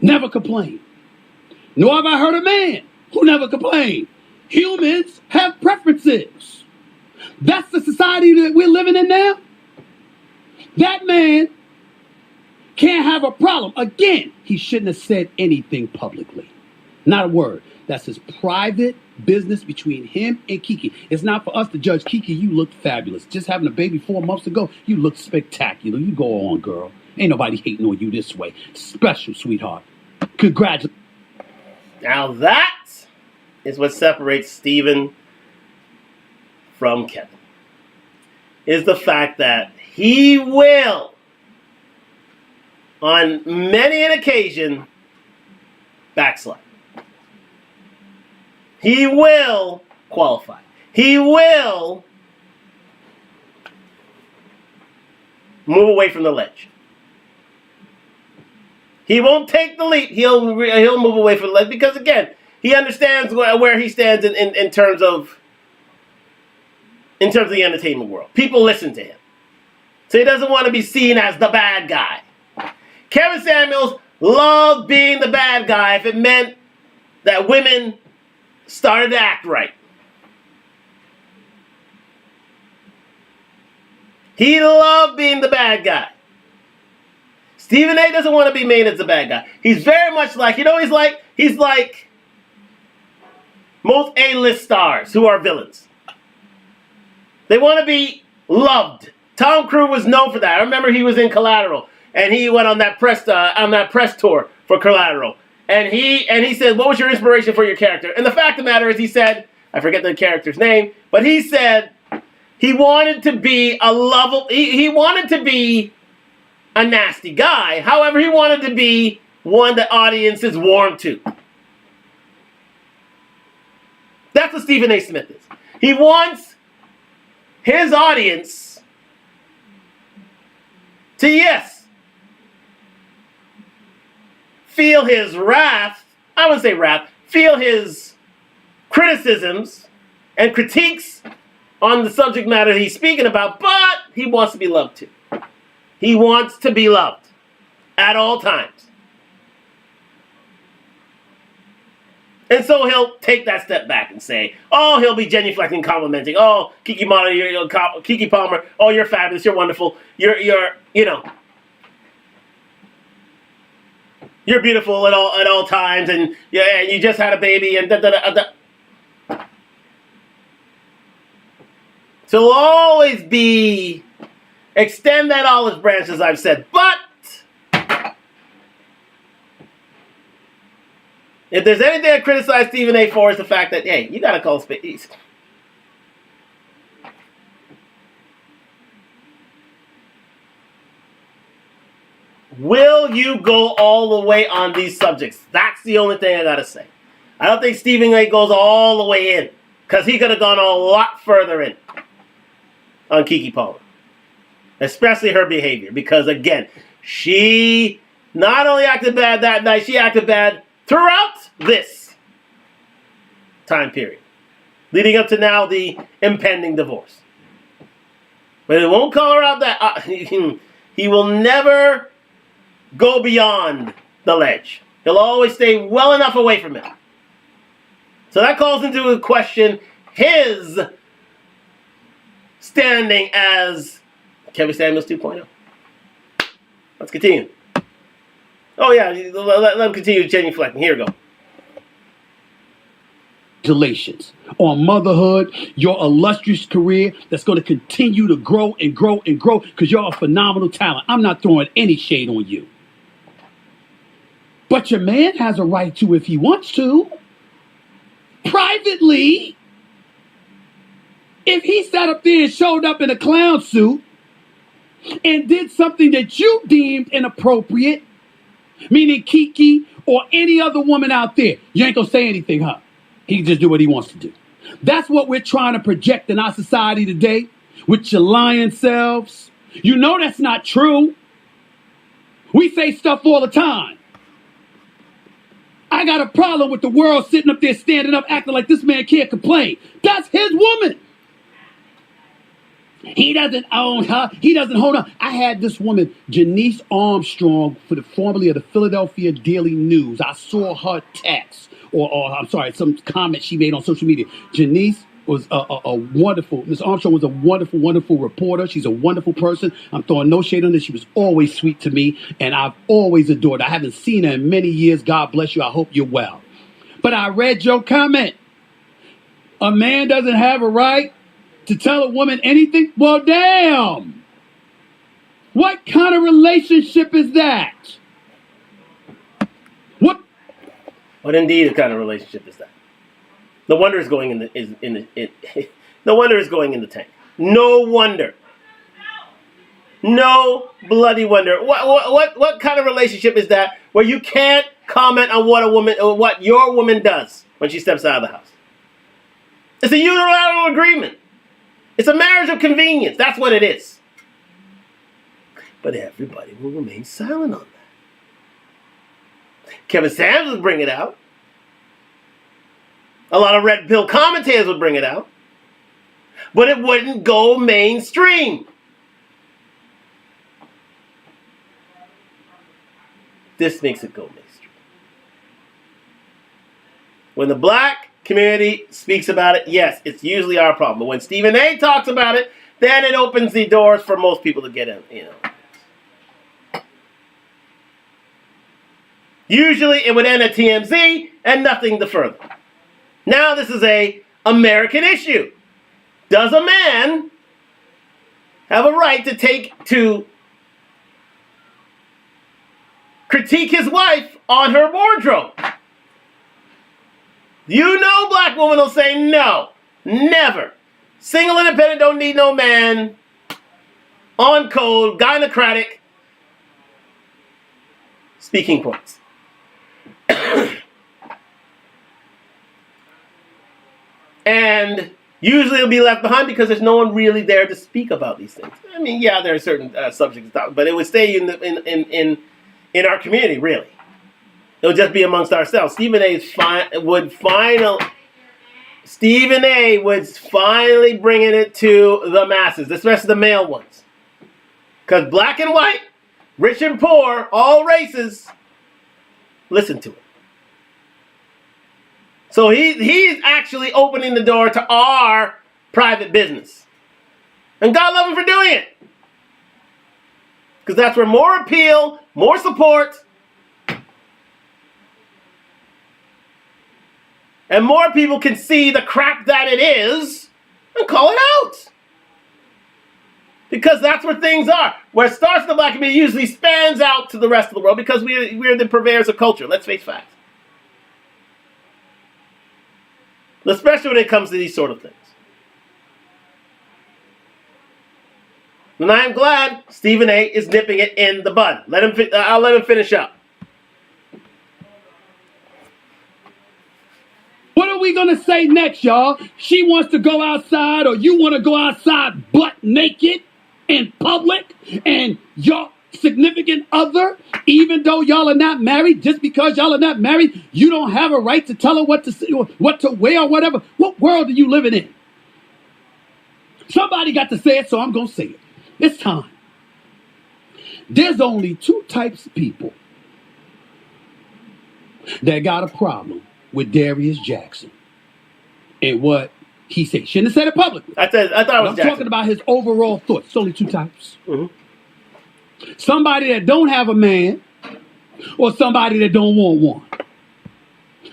never complain. Nor have I heard a man who never complained. Humans have preferences. That's the society that we're living in now. That man can't have a problem. Again, he shouldn't have said anything publicly. Not a word. That's his private business between him and Kiki. It's not for us to judge. Kiki, you look fabulous. Just having a baby 4 months ago, you look spectacular. You go on, girl. Ain't nobody hating on you this way. Special, sweetheart. Congratulations. Now that is what separates Stephen from Kevin. Is the fact that he will, on many an occasion, backslide. He will qualify. He will move away from the ledge. He won't take the leap. He'll move away from the ledge because, again, he understands where he stands in terms of the entertainment world. People listen to him. So he doesn't want to be seen as the bad guy. Kevin Samuels loved being the bad guy if it meant that women started to act right. He loved being the bad guy. Stephen A. doesn't want to be made as the bad guy. He's very much like, he's like most A-list stars who are villains. They want to be loved. Tom Cruise was known for that. I remember he was in Collateral, and he went on that press tour for Collateral. And he said, what was your inspiration for your character? And the fact of the matter is, he said, I forget the character's name, but he said he wanted to be he wanted to be a nasty guy. However, he wanted to be one that audiences warm to. That's what Stephen A. Smith is. He wants his audience to, yes, feel his wrath. I wouldn't say wrath. Feel his criticisms and critiques on the subject matter he's speaking about, but he wants to be loved too. He wants to be loved at all times. And so he'll take that step back and say, oh, he'll be genuflecting, complimenting. Oh, Kiki Palmer, oh, you're fabulous, you're wonderful, you're beautiful at all times, and yeah, you just had a baby, and So he'll always extend that olive branch, as I've said, but If there's anything I criticize Stephen A. for, is the fact that, hey, you got to call space. Will you go all the way on these subjects? That's the only thing I got to say. I don't think Stephen A. goes all the way in, because he could have gone a lot further in on Keke Palmer. Especially her behavior, because again, she not only acted bad that night, she acted bad throughout this time period, leading up to now the impending divorce. But it won't call her out that he will never go beyond the ledge. He'll always stay well enough away from it. So that calls into question his standing as Kevin Samuels 2.0. Let's continue. Oh yeah, let him continue genuflecting. Here we go. Congratulations on motherhood, your illustrious career that's going to continue to grow and grow and grow because you're a phenomenal talent. I'm not throwing any shade on you. But your man has a right to if he wants to. Privately, if he sat up there and showed up in a clown suit and did something that you deemed inappropriate, meaning Keke or any other woman out there, you ain't gonna say anything, huh? He can just do what he wants to do. That's what we're trying to project in our society today with your lying selves. You know that's not true. We say stuff all the time. I got a problem with the world sitting up there standing up acting like this man can't complain. That's his woman. He doesn't own her. He doesn't hold her. I had this woman, Janice Armstrong, formerly of the Philadelphia Daily News. I saw her text, or I'm sorry, some comment she made on social media. Janice was a wonderful, Miss Armstrong was a wonderful, wonderful reporter. She's a wonderful person. I'm throwing no shade on her. She was always sweet to me, and I've always adored her. I haven't seen her in many years. God bless you. I hope you're well. But I read your comment. A man doesn't have a right to tell a woman anything? Well, damn. What kind of relationship is that? What indeed kind of relationship is that? No wonder it's going no wonder it's going in the tank. No wonder. No bloody wonder. What kind of relationship is that where you can't comment on what your woman does when she steps out of the house? It's a unilateral agreement. It's a marriage of convenience. That's what it is. But everybody will remain silent on that. Kevin Samuels would bring it out. A lot of red pill commentators would bring it out. But it wouldn't go mainstream. This makes it go mainstream. When the black community speaks about it, yes, it's usually our problem. But when Stephen A. talks about it, then it opens the doors for most people to get in, Usually it would end at TMZ and nothing to further. Now this is a American issue. Does a man have a right to critique his wife on her wardrobe? You know black women will say no. Never. Single independent, don't need no man. On code, gynocratic. Speaking points. And usually it'll be left behind because there's no one really there to speak about these things. I mean, yeah, there are certain subjects, but it would stay in our community, really. It would just be amongst ourselves. Stephen A. would finally bring it to the masses, especially the male ones. Because black and white, rich and poor, all races, listen to it. So he's actually opening the door to our private business. And God love him for doing it. Because that's where more appeal, more support, and more people can see the crap that it is and call it out. Because that's where things are. Where it starts in the black community usually spans out to the rest of the world because we're the purveyors of culture. Let's face facts. especially when it comes to these sort of things. And I am glad Stephen A. is nipping it in the bud. I'll let him finish up. What are we going to say next, y'all? She wants to go outside, or you want to go outside butt naked in public, and your significant other, even though y'all are not married, just because y'all are not married, you don't have a right to tell her what to wear or whatever. What world are you living in? Somebody got to say it, so I'm going to say it. It's time. There's only two types of people that got a problem with Darius Jackson and what he said. Shouldn't have said it publicly. I thought it was I'm Jackson. talking about his overall thoughts. It's only two types. Mm-hmm. Somebody that don't have a man, or somebody that don't want one.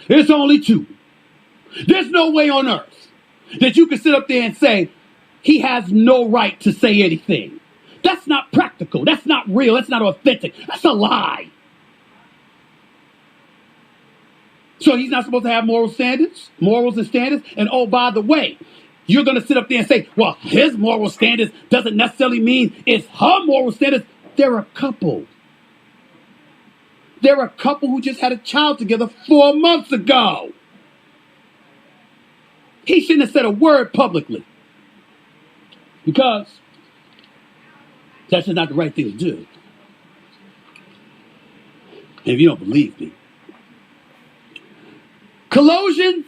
It's only two. There's no way on earth that you can sit up there and say he has no right to say anything. That's not practical. That's not real. That's not authentic. That's a lie. So he's not supposed to have morals and standards. And oh, by the way, you're going to sit up there and say, well, his moral standards doesn't necessarily mean it's her moral standards. They're a couple. They're a couple who just had a child together 4 months ago. He shouldn't have said a word publicly, because that's just not the right thing to do. And if you don't believe me, Colossians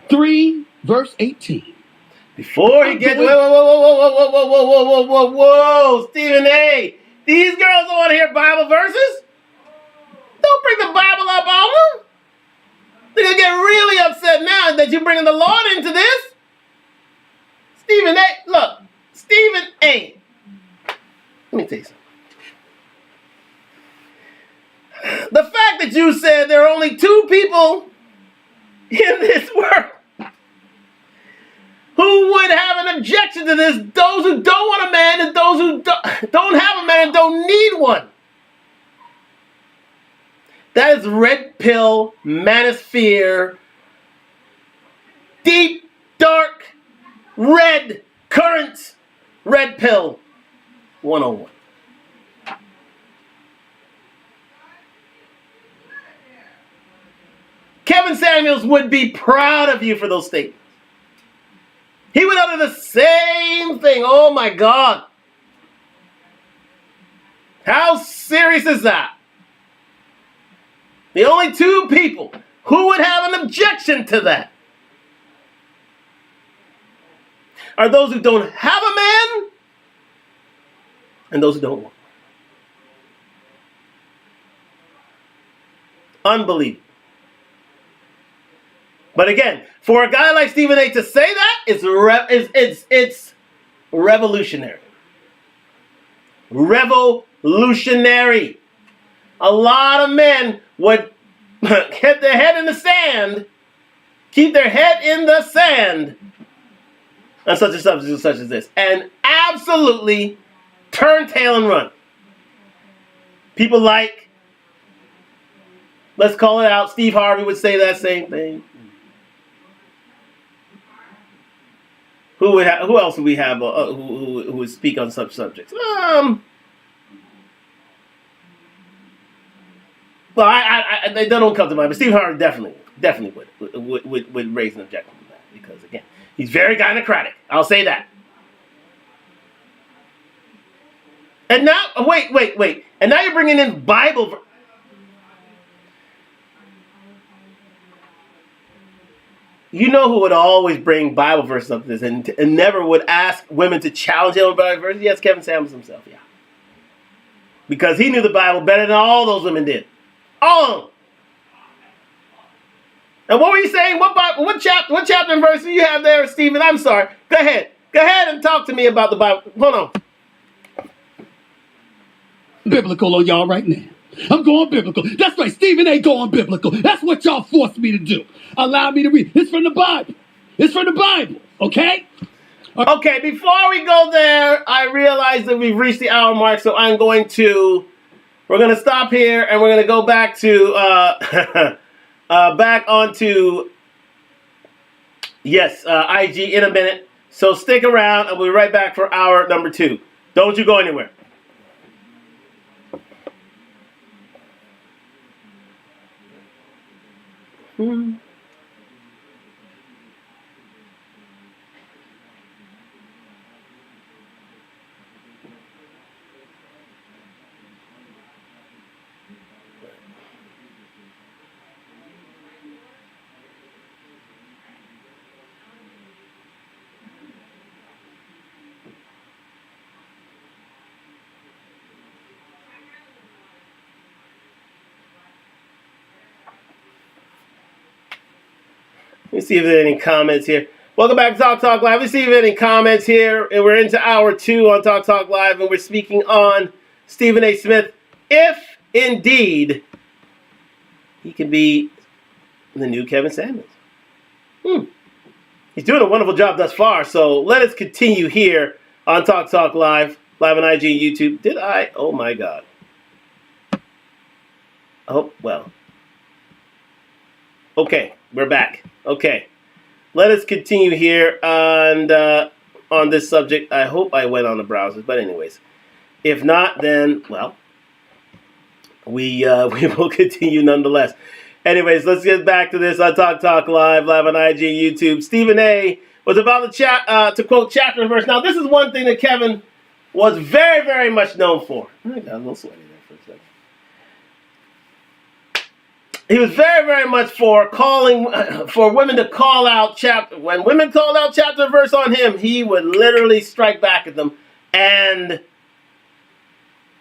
3, verse 18. Before he gets... Whoa, Stephen A. These girls don't want to hear Bible verses? Don't bring the Bible up on them. They're going to get really upset now that you're bringing the Lord into this. Stephen A. Look, Stephen A. Let me tell you something. The fact that you said there are only two people in this world who would have an objection to this, those who don't want a man and those who don't have a man and don't need one. That is red pill, manosphere, deep, dark, red currents, red pill 101. Kevin Samuels would be proud of you for those statements. He would utter the same thing. Oh my God. How serious is that? The only two people who would have an objection to that are those who don't have a man and those who don't want one. Unbelievable. But again, for a guy like Stephen A. to say that, it's revolutionary. Revolutionary. A lot of men would get their head in the sand, keep their head in the sand on such a subject such as this, and absolutely turn tail and run. People like, let's call it out, Steve Harvey would say that same thing. Who else would we have who would speak on such subjects? Well, they don't come to mind, but Steve Harvey definitely would raise an objection to that, because again, he's very gynocratic. I'll say that. And now, wait, and now you're bringing in Bible. You know who would always bring Bible verses up to this and never would ask women to challenge him about verses? Yes, Kevin Samuels himself, yeah. Because he knew the Bible better than all those women did. All of them. And what were you saying? What chapter and verse do you have there, Stephen? I'm sorry. Go ahead and talk to me about the Bible. Hold on. Biblical on y'all right now. I'm going biblical. That's right, Stephen A. going biblical. That's what y'all forced me to do. Allow me to read. It's from the Bible. It's from the Bible, okay? Okay, before we go there, I realize that we've reached the hour mark, so we're going to stop here, and we're going to go back to, back onto Yes, IG in a minute. So stick around, and we'll be right back for hour number 2. Don't you go anywhere. Let me see if there's any comments here. Welcome back to Talk Talk Live. Let's see if there's any comments here. And we're into hour 2 on Talk Talk Live, and we're speaking on Stephen A. Smith. If indeed he can be the new Kevin Samuels. He's doing a wonderful job thus far. So let us continue here on Talk Talk Live, live on IG and YouTube. Did I? Oh my God. Oh, well. Okay, we're back. Okay. Let us continue here on this subject. I hope I went on the browsers, but anyways. If not, then, well, we will continue nonetheless. Anyways, let's get back to this on Talk Talk Live, live on IG and YouTube. Stephen A. was about to quote chapter and verse. Now, this is one thing that Kevin was very, very much known for. I got a little sweaty there for a second. He was very, very much for women to call out chapter. When women called out chapter and verse on him, he would literally strike back at them and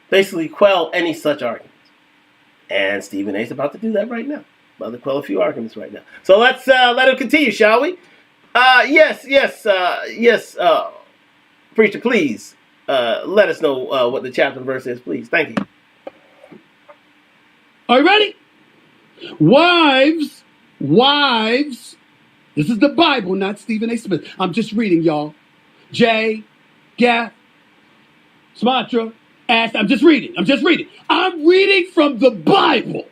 basically quell any such arguments. And Stephen A. is about to do that right now. About to quell a few arguments right now. So let's let him continue, shall we? Yes. Preacher, please let us know what the chapter and verse is, please. Thank you. Are you ready? Wives, this is the Bible, not Stephen A. Smith. I'm just reading, y'all. Jay, Gaff, Sumatra, Ash, I'm just reading. I'm reading from the Bible.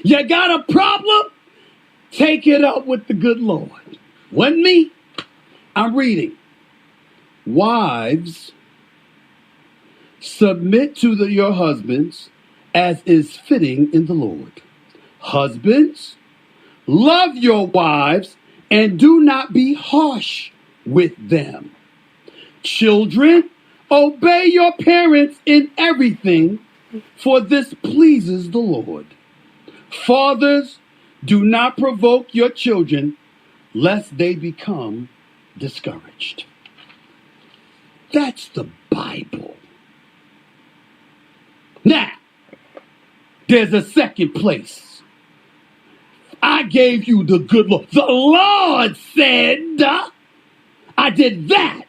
You got a problem? Take it up with the good Lord. Wasn't me? I'm reading. Wives, submit to your husbands as is fitting in the Lord. Husbands, love your wives and do not be harsh with them. Children, obey your parents in everything, for this pleases the Lord. Fathers, do not provoke your children, lest they become discouraged. That's the Bible. Now, there's a second place. I gave you the good Lord. The Lord said, I did that.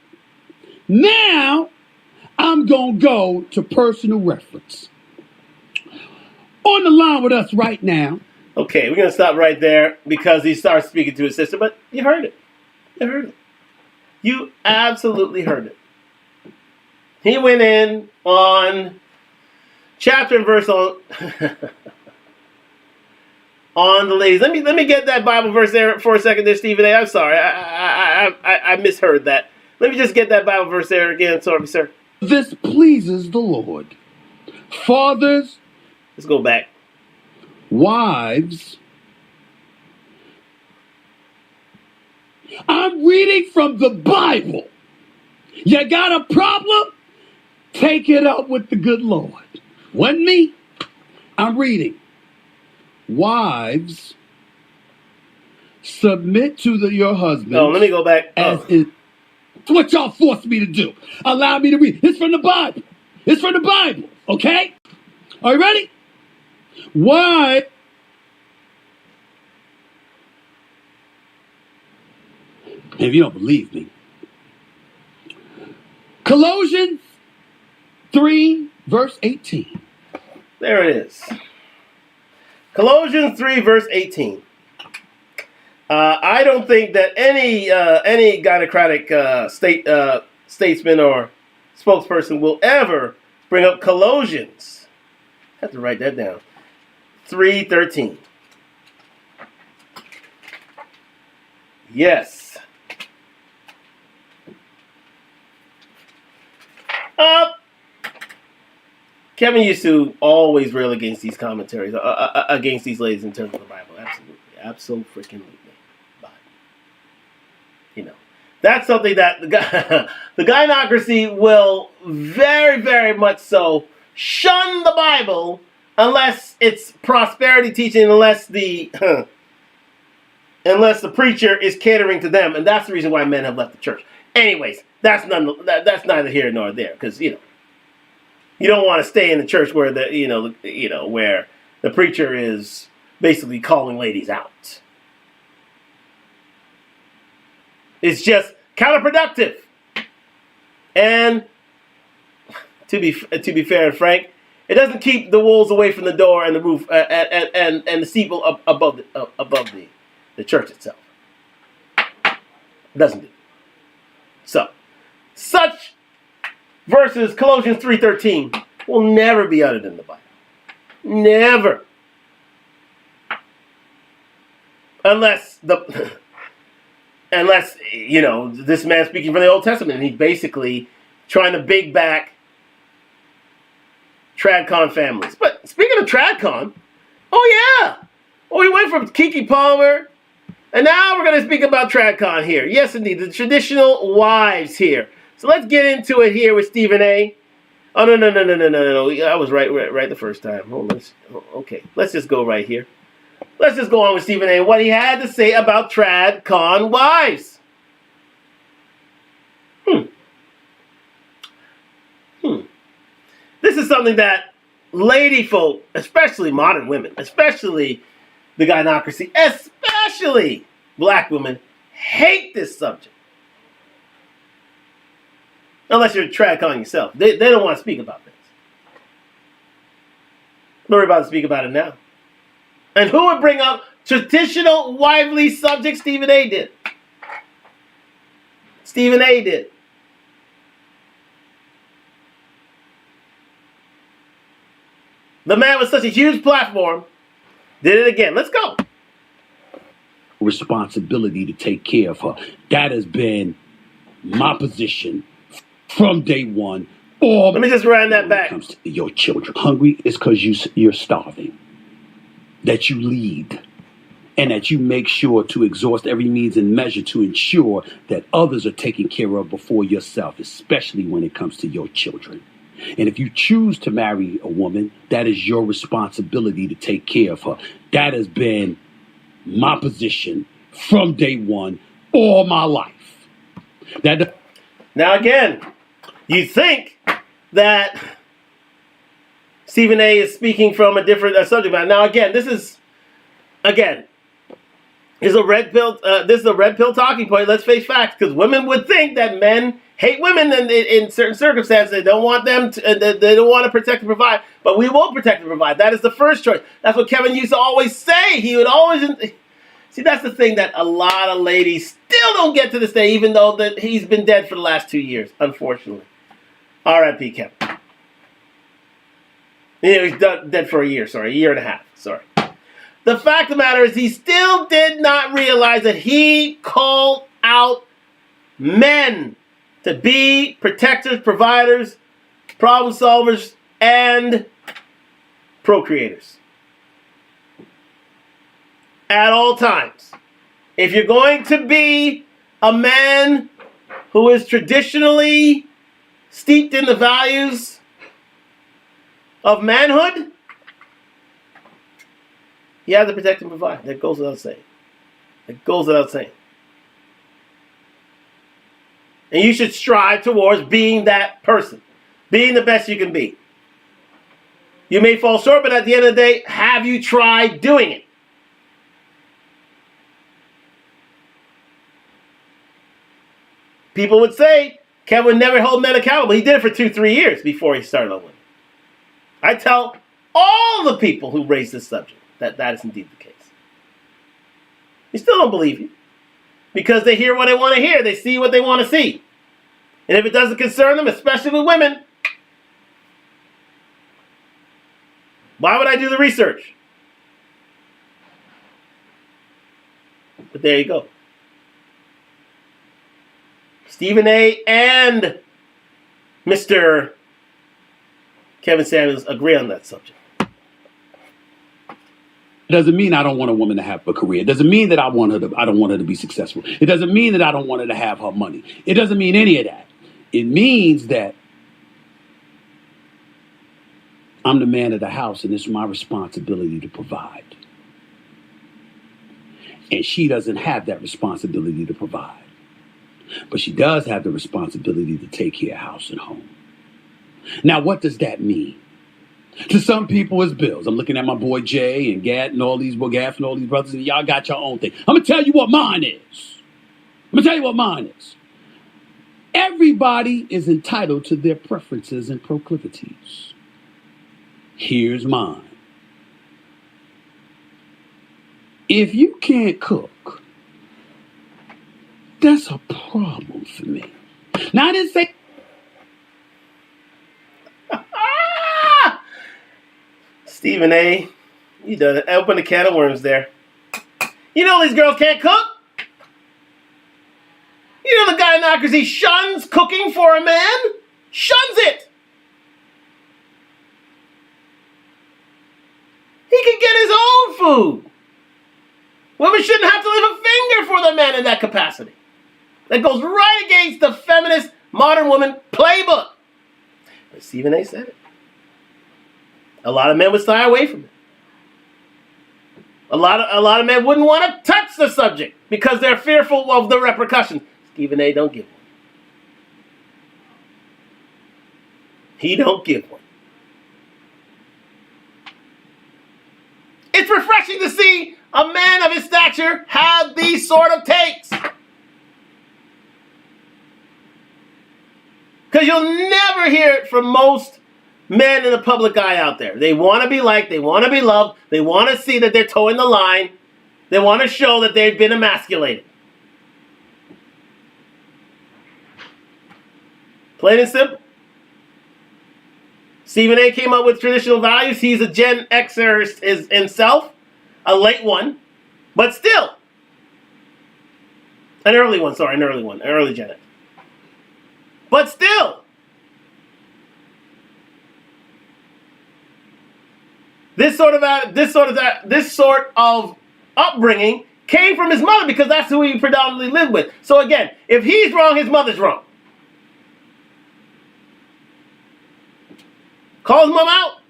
Now, I'm going to go to personal reference. On the line with us right now. Okay, we're going to stop right there because he starts speaking to his sister, but you heard it. You absolutely heard it. He went in on chapter and verse on the ladies. Let me get that Bible verse there for a second there, Stephen A. I'm sorry. I misheard that. Let me just get that Bible verse there again. Sorry, sir. This pleases the Lord. Fathers. Let's go back. Wives. I'm reading from the Bible. You got a problem? Take it up with the good Lord. Wasn't me? I'm reading. Wives, submit to your husbands. No, let me go back. It's what y'all forced me to do. Allow me to read. It's from the Bible. Okay? Are you ready? Why? If you don't believe me. Colossians 3, verse 18. There it is. Colossians 3, verse 18. I don't think that any gynocratic statesman or spokesperson will ever bring up Colossians. I have to write that down. 3:13. Yes. Kevin used to always rail against these commentaries, against these ladies in terms of the Bible. Absolutely. But, that's something that the gynocracy will very, very much so shun the Bible unless it's prosperity teaching, unless the preacher is catering to them, and that's the reason why men have left the church. Anyways, that's neither here nor there, because you don't want to stay in the church where where the preacher is basically calling ladies out. It's just counterproductive. And to be fair and frank, it doesn't keep the wolves away from the door and the roof and the steeple above the church itself. It doesn't do. So, such verses Colossians 3:13 will never be uttered in the Bible. Never. Unless this man speaking from the Old Testament, and he's basically trying to big back TradCon families. But speaking of TradCon, we went from Keke Palmer, and now we're going to speak about TradCon here. Yes, indeed, the traditional wives here. So let's get into it here with Stephen A. Oh, no. I was right the first time. Okay, let's just go right here. Let's just go on with Stephen A. What he had to say about TradCon wives. This is something that lady folk, especially modern women, especially the gynocracy, especially black women, hate this subject. Unless you're TradCon yourself. They don't want to speak about this. We're about to speak about it now. And who would bring up traditional wifely subjects? Stephen A. did. Stephen A. did. The man with such a huge platform did it again. Let's go. Responsibility to take care of her. That has been my position from day one. Or let me just run that back. When it comes to your children. Hungry is because you're starving. That you lead. And that you make sure to exhaust every means and measure to ensure that others are taken care of before yourself, especially when it comes to your children. And if you choose to marry a woman, that is your responsibility to take care of her. That has been my position from day one, all my life. Now again, you think that Stephen A. is speaking from a different subject matter. Now again, this is a red pill. This is a red pill talking point. Let's face facts, because women would think that men hate women, and in certain circumstances they don't want them to. They don't want to protect and provide. But we will protect and provide. That is the first choice. That's what Kevin used to always say. He would always see. That's the thing that a lot of ladies still don't get to this day, even though that he's been dead for the last 2 years, unfortunately. R.I.P. Kevin. He's dead for a year and a half. Sorry. The fact of the matter is he still did not realize that he called out men to be protectors, providers, problem solvers, and procreators. At all times. If you're going to be a man who is traditionally steeped in the values of manhood, you have to protect and provide. That goes without saying. And you should strive towards being that person. Being the best you can be. You may fall short, but at the end of the day, have you tried doing it? People would say Kevin would never hold men accountable. He did it for 2-3 years before he started on women. I tell all the people who raise this subject that is indeed the case. They still don't believe you. Because they hear what they want to hear. They see what they want to see. And if it doesn't concern them, especially with women, why would I do the research? But there you go. Stephen A. and Mr. Kevin Samuels agree on that subject? It doesn't mean I don't want a woman to have a career. It doesn't mean that I don't want her to be successful. It doesn't mean that I don't want her to have her money. It doesn't mean any of that. It means that I'm the man of the house and it's my responsibility to provide. And she doesn't have that responsibility to provide. But she does have the responsibility to take care of house and home. Now, what does that mean? To some people, it's bills. I'm looking at my boy Jay and Gat and all these Gaff and all these brothers, and y'all got your own thing. I'm going to tell you what mine is. Everybody is entitled to their preferences and proclivities. Here's mine. If you can't cook, that's a problem for me. Now, I didn't say... Stephen A., you done open a can of worms there. You know these girls can't cook? You know the guy in Knockers, he shuns cooking for a man? Shuns it! He can get his own food. Women shouldn't have to lift a finger for the man in that capacity. That goes right against the feminist modern woman playbook. But Stephen A. said it. A lot of men would shy away from it. A lot of men wouldn't want to touch the subject because they're fearful of the repercussions. Stephen A. don't give one. He don't give one. It's refreshing to see a man of his stature have these sort of takes. Because you'll never hear it from most men in the public eye out there. They want to be liked. They want to be loved. They want to see that they're towing the line. They want to show that they've been emasculated. Plain and simple. Stephen A. came up with traditional values. He's a Gen Xer himself. A late one. But still. An early one. An early Gen X. But still. This sort of upbringing came from his mother because that's who he predominantly lived with. So again, if he's wrong, his mother's wrong. Call his mom out.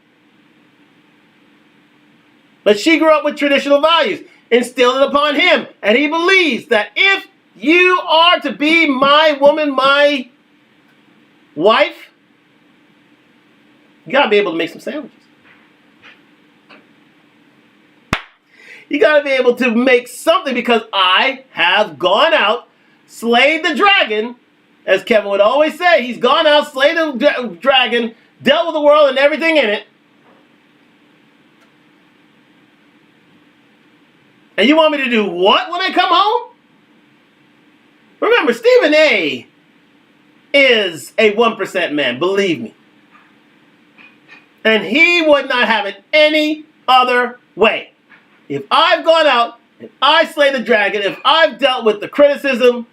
But she grew up with traditional values, instilled it upon him. And he believes that if you are to be my woman, my wife, you got to be able to make some sandwiches. You got to be able to make something because I have gone out, slayed the dragon, as Kevin would always say. He's gone out, slayed the dragon, dealt with the world and everything in it. And you want me to do what when I come home? Remember, Stephen A. is a 1% man, believe me. And he would not have it any other way. If I've gone out, if I slay the dragon, if I've dealt with the criticism,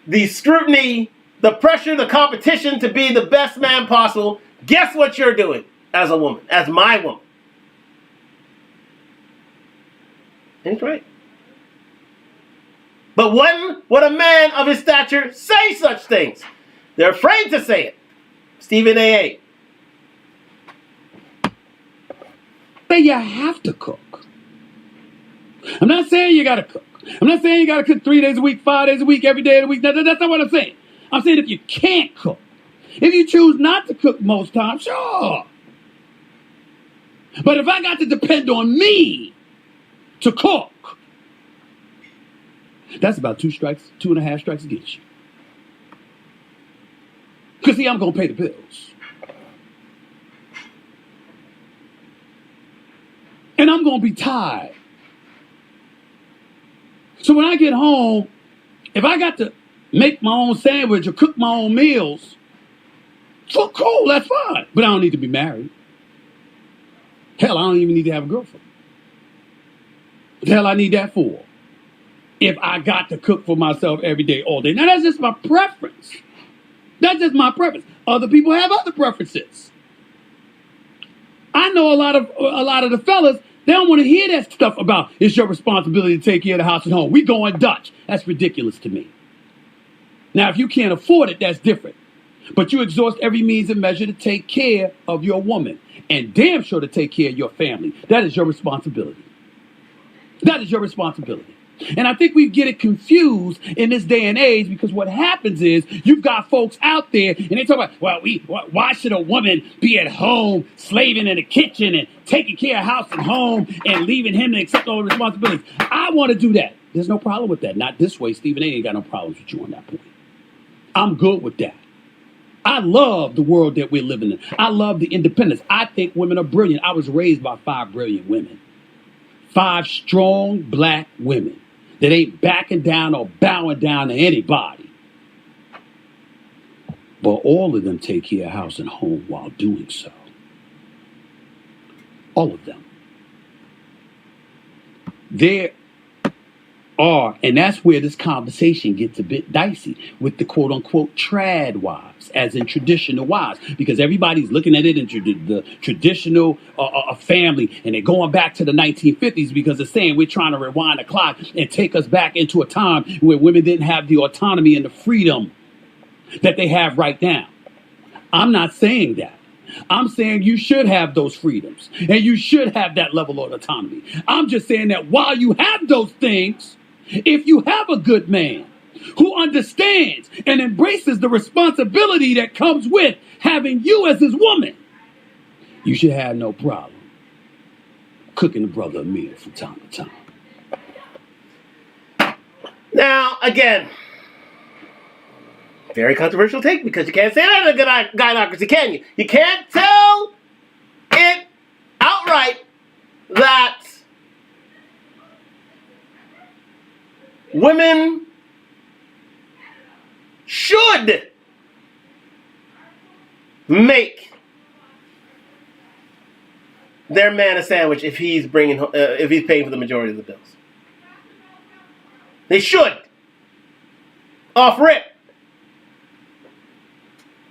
the scrutiny, the pressure, the competition to be the best man possible, guess what you're doing as a woman, as my woman? And he's right. But when would a man of his stature say such things? They're afraid to say it. Stephen A. But you have to cook. I'm not saying you got to cook. I'm not saying you got to cook 3 days a week, 5 days a week, every day of the week. That's not what I'm saying. I'm saying if you can't cook, if you choose not to cook most times, sure. But if I got to depend on me to cook, that's about 2.5 strikes against you. Because, see, I'm going to pay the bills. And I'm going to be tired. So when I get home, if I got to make my own sandwich or cook my own meals, so cool, that's fine. But I don't need to be married. Hell, I don't even need to have a girlfriend. What the hell I need that for? If I got to cook for myself every day, all day. Now, that's just my preference. That's just my preference. Other people have other preferences. I know a lot of the fellas, they don't want to hear that stuff about it's your responsibility to take care of the house and home. We going Dutch. That's ridiculous to me. Now, if you can't afford it, that's different. But you exhaust every means and measure to take care of your woman, and damn sure to take care of your family. That is your responsibility. That is your responsibility. And I think we get it confused in this day and age, because what happens is you've got folks out there and they talk about, well, why should a woman be at home slaving in the kitchen and taking care of house and home and leaving him to accept all the responsibilities? I want to do that. There's no problem with that. Not this way. Stephen A. ain't got no problems with you on that point. I'm good with that. I love the world that we're living in. I love the independence. I think women are brilliant. I was raised by 5 brilliant women. 5 strong black women that ain't backing down or bowing down to anybody. But all of them take care of house and home while doing so. All of them. There are, and that's where this conversation gets a bit dicey with the quote unquote trad wives, as in traditional wives, because everybody's looking at it in the traditional family, and they're going back to the 1950s because they're saying we're trying to rewind the clock and take us back into a time where women didn't have the autonomy and the freedom that they have right now. I'm not saying that. I'm saying you should have those freedoms and you should have that level of autonomy. I'm just saying that while you have those things, if you have a good man who understands and embraces the responsibility that comes with having you as his woman, you should have no problem cooking the brother a meal from time to time. Now, again, very controversial take, because you can't say that in a good gynocracy, can you? You can't tell it outright that women should make their man a sandwich if he's paying for the majority of the bills. They should. Off rip.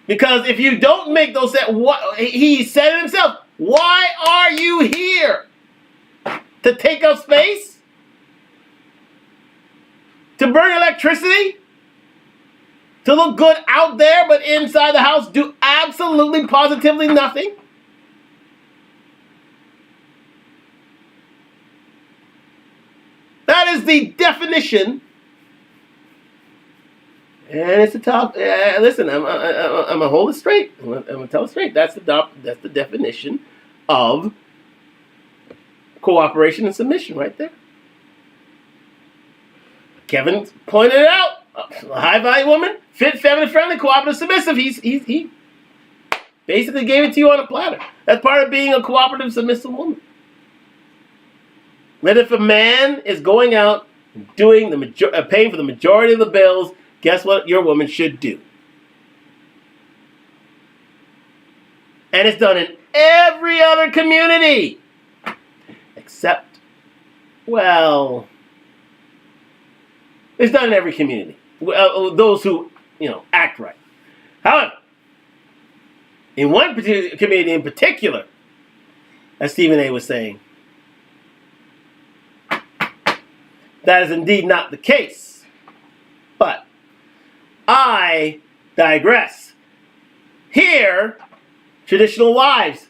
Because if you don't make those, he said it himself, why are you here? To take up space? To burn electricity? To look good out there, but inside the house do absolutely, positively nothing? That is the definition. And it's a top. Listen, I'm gonna hold it straight. I'm gonna tell it straight. That's the definition of cooperation and submission, right there. Kevin pointed it out. A high value woman, fit, feminine, friendly, cooperative, submissive. He basically gave it to you on a platter. That's part of being a cooperative, submissive woman. But if a man is going out and doing paying for the majority of the bills, guess what your woman should do? And it's done in every other community. Except, well, it's done in every community. Those who, act right. However, in one particular community in particular, as Stephen A. was saying, that is indeed not the case. But I digress. Here, traditional wives.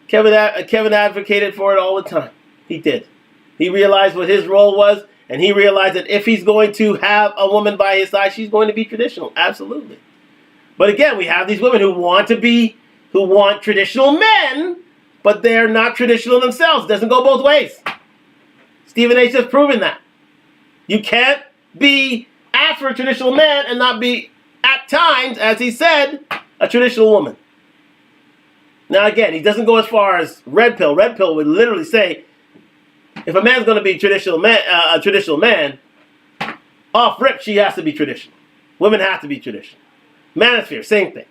Kevin advocated for it all the time. He did. He realized what his role was, and he realized that if he's going to have a woman by his side, she's going to be traditional. Absolutely. But again, we have these women who want traditional men, but they're not traditional themselves. It doesn't go both ways. Stephen A. has proven that. You can't be after a traditional man and not be, at times, as he said, a traditional woman. Now again, he doesn't go as far as Red Pill. Red Pill would literally say, if a man's going to be a traditional man, off rip, she has to be traditional. Women have to be traditional. Manosphere, same thing.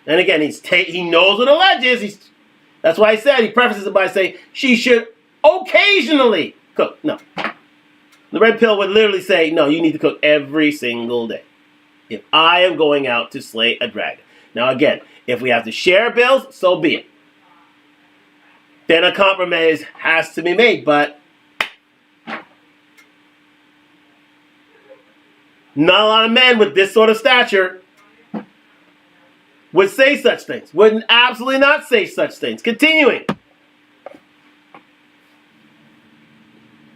And again, he knows what a ledge is. That's why he prefaces it by saying she should occasionally cook. No. The Red Pill would literally say, no, you need to cook every single day. if I am going out to slay a dragon. Now again, if we have to share bills, so be it. Then a compromise has to be made, but not a lot of men with this sort of stature would say such things. Would absolutely not say such things. Continuing.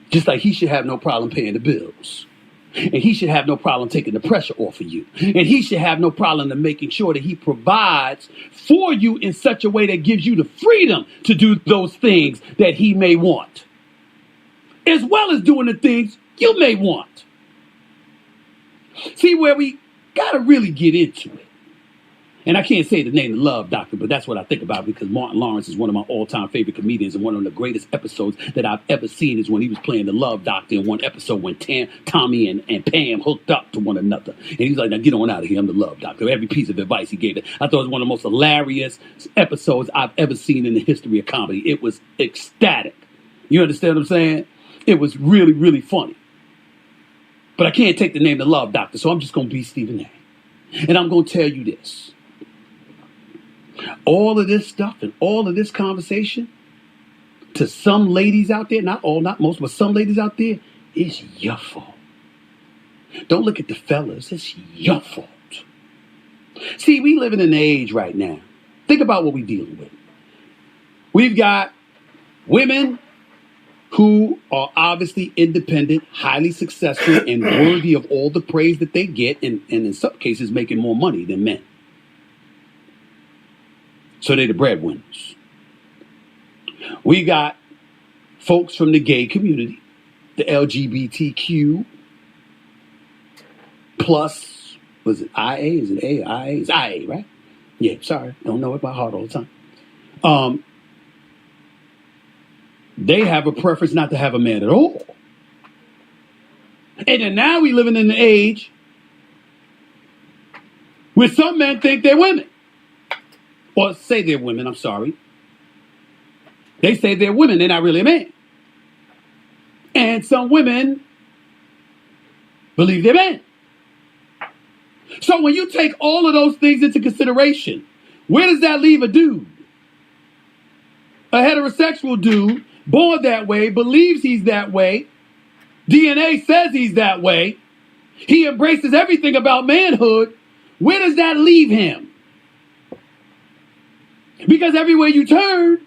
Just like he should have no problem paying the bills. And he should have no problem taking the pressure off of you. And he should have no problem in making sure that he provides for you in such a way that gives you the freedom to do those things that he may want, as well as doing the things you may want. See, where we got to really get into it. And I can't say the name The Love Doctor, but that's what I think about because Martin Lawrence is one of my all-time favorite comedians, and one of the greatest episodes that I've ever seen is when he was playing the Love Doctor in one episode when Tommy and Pam hooked up to one another. And he was like, now get on out of here, I'm the Love Doctor. Every piece of advice he gave it. I thought it was one of the most hilarious episodes I've ever seen in the history of comedy. It was ecstatic. You understand what I'm saying? It was really, really funny. But I can't take the name The Love Doctor, so I'm just going to be Stephen A. And I'm going to tell you this. All of this stuff and all of this conversation to some ladies out there, not all, not most, but some ladies out there, is your fault. Don't look at the fellas. It's your fault. See, we live in an age right now. Think about what we're dealing with. We've got women who are obviously independent, highly successful, and worthy of all the praise that they get, and in some cases making more money than men. So they're the breadwinners. We got folks from the gay community, the LGBTQ plus, was it IA? Is it A? IA? It's IA, right? Yeah, sorry. Don't know it by heart all the time. They have a preference not to have a man at all. And then now we living in the age where some men think they're women. Or say they're women, I'm sorry. They say they're women, they're not really a man. And some women believe they're men. So when you take all of those things into consideration, where does that leave a dude? A heterosexual dude, born that way, believes he's that way. DNA says he's that way. He embraces everything about manhood. Where does that leave him? Because everywhere you turn,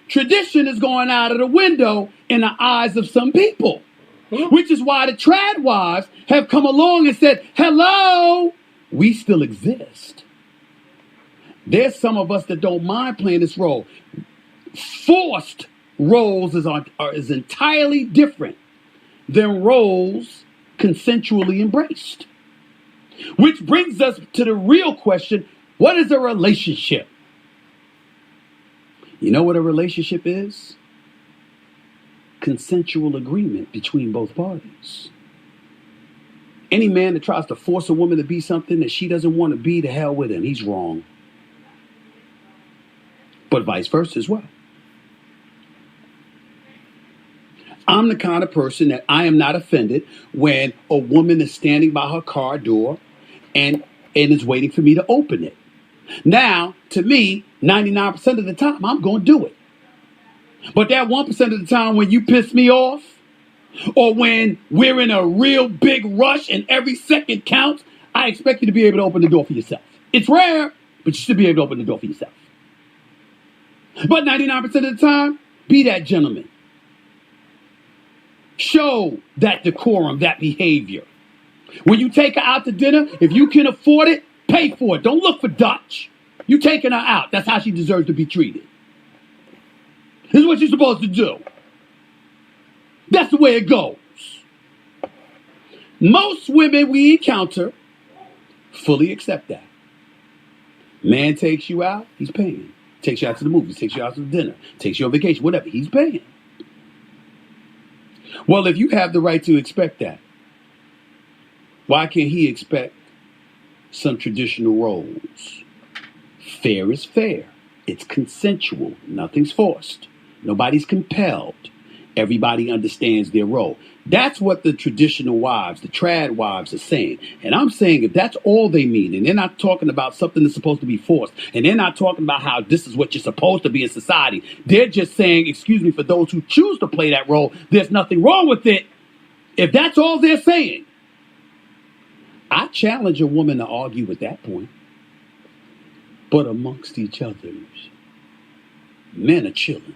tradition is going out of the window in the eyes of some people. Which is why the trad wives have come along and said, hello, we still exist. There's some of us that don't mind playing this role. Forced roles is entirely different than roles consensually embraced. Which brings us to the real question, what is a relationship? You know what a relationship is? Consensual agreement between both parties. Any man that tries to force a woman to be something that she doesn't want to be, to hell with him. He's wrong. But vice versa as well. I'm the kind of person that I am not offended when a woman is standing by her car door and is waiting for me to open it. Now, to me, 99% of the time, I'm going to do it. But that 1% of the time when you piss me off, or when we're in a real big rush and every second counts, I expect you to be able to open the door for yourself. It's rare, but you should be able to open the door for yourself. But 99% of the time, be that gentleman. Show that decorum, that behavior. When you take her out to dinner, if you can afford it, pay for it. Don't look for Dutch. You taking her out. That's how she deserves to be treated. This is what you're supposed to do. That's the way it goes. Most women we encounter fully accept that. Man takes you out, he's paying. Takes you out to the movies, takes you out to the dinner, takes you on vacation, whatever, he's paying. Well, if you have the right to expect that, why can't he expect some traditional roles? Fair is fair. It's consensual. Nothing's forced. Nobody's compelled. Everybody understands their role. That's what the traditional wives, the trad wives, are saying. And I'm saying if that's all they mean, and they're not talking about something that's supposed to be forced, and they're not talking about how this is what you're supposed to be in society, they're just saying, excuse me, for those who choose to play that role, there's nothing wrong with it. If that's all they're saying, I challenge a woman to argue at that point. But amongst each other, men are chilling.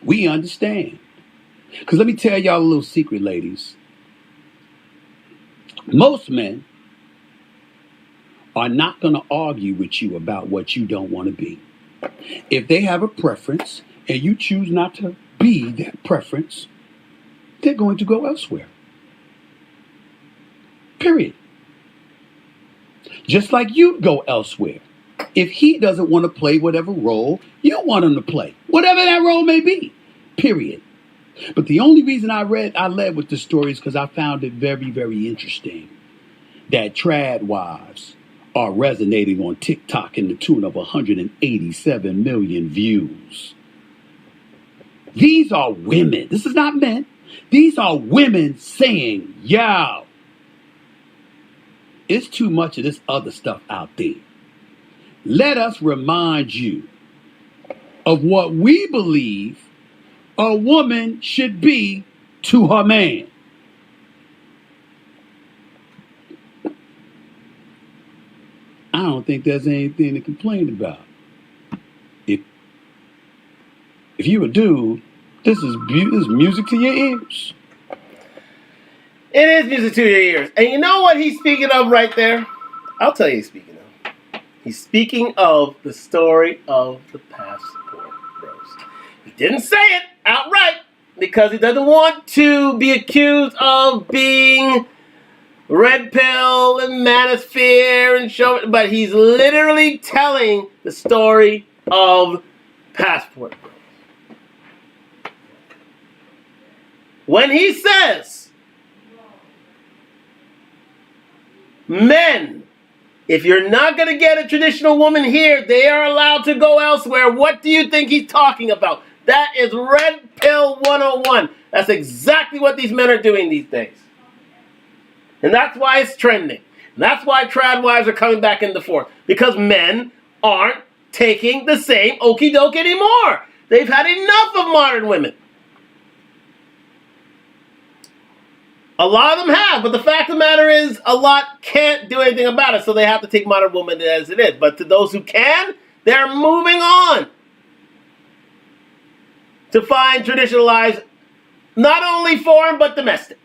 We understand. Because let me tell y'all a little secret, ladies. Most men are not going to argue with you about what you don't want to be. If they have a preference and you choose not to be that preference, they're going to go elsewhere. Period. Just like you'd go elsewhere if he doesn't want to play whatever role you want him to play, whatever that role may be, period. But the only reason I led with this story is because I found it very, very interesting that trad wives are resonating on TikTok in the tune of 187 million views. These are women. This is not men. These are women saying, yo, it's too much of this other stuff out there. Let us remind you of what we believe a woman should be to her man. I don't think there's anything to complain about. If you a dude, this is music to your ears. It is music to your ears. And you know what he's speaking of right there? I'll tell you he's speaking of. He's speaking of the story of the passport bros. He didn't say it outright because he doesn't want to be accused of being red pill and manosphere and show, but he's literally telling the story of passport bros. When he says, men, if you're not going to get a traditional woman here, they are allowed to go elsewhere. What do you think he's talking about? That is red pill 101. That's exactly what these men are doing these days. And that's why it's trending. And that's why trad wives are coming back into force. Because men aren't taking the same okie doke anymore. They've had enough of modern women. A lot of them have, but the fact of the matter is a lot can't do anything about it, so they have to take modern women as it is. But to those who can, they're moving on to find traditional lives, not only foreign, but domestic.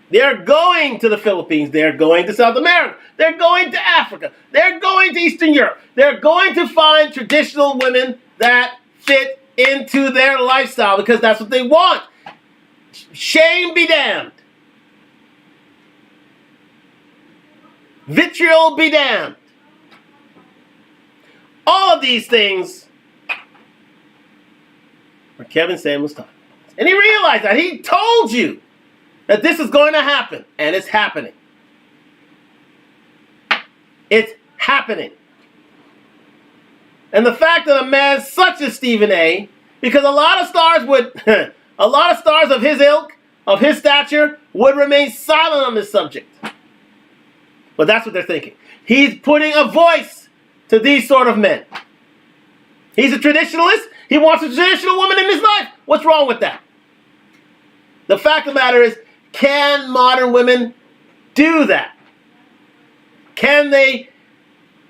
They're going to the Philippines. They're going to South America. They're going to Africa. They're going to Eastern Europe. They're going to find traditional women that fit into their lifestyle because that's what they want. Shame be damned. Vitriol be damned. All of these things were Kevin Samuels talking about. And he realized that. He told you that this is going to happen. And it's happening. It's happening. And the fact that a man such as Stephen A., because a lot of stars of his ilk, of his stature, would remain silent on this subject. But that's what they're thinking. He's putting a voice to these sort of men. He's a traditionalist. He wants a traditional woman in his life. What's wrong with that? The fact of the matter is, can modern women do that? Can they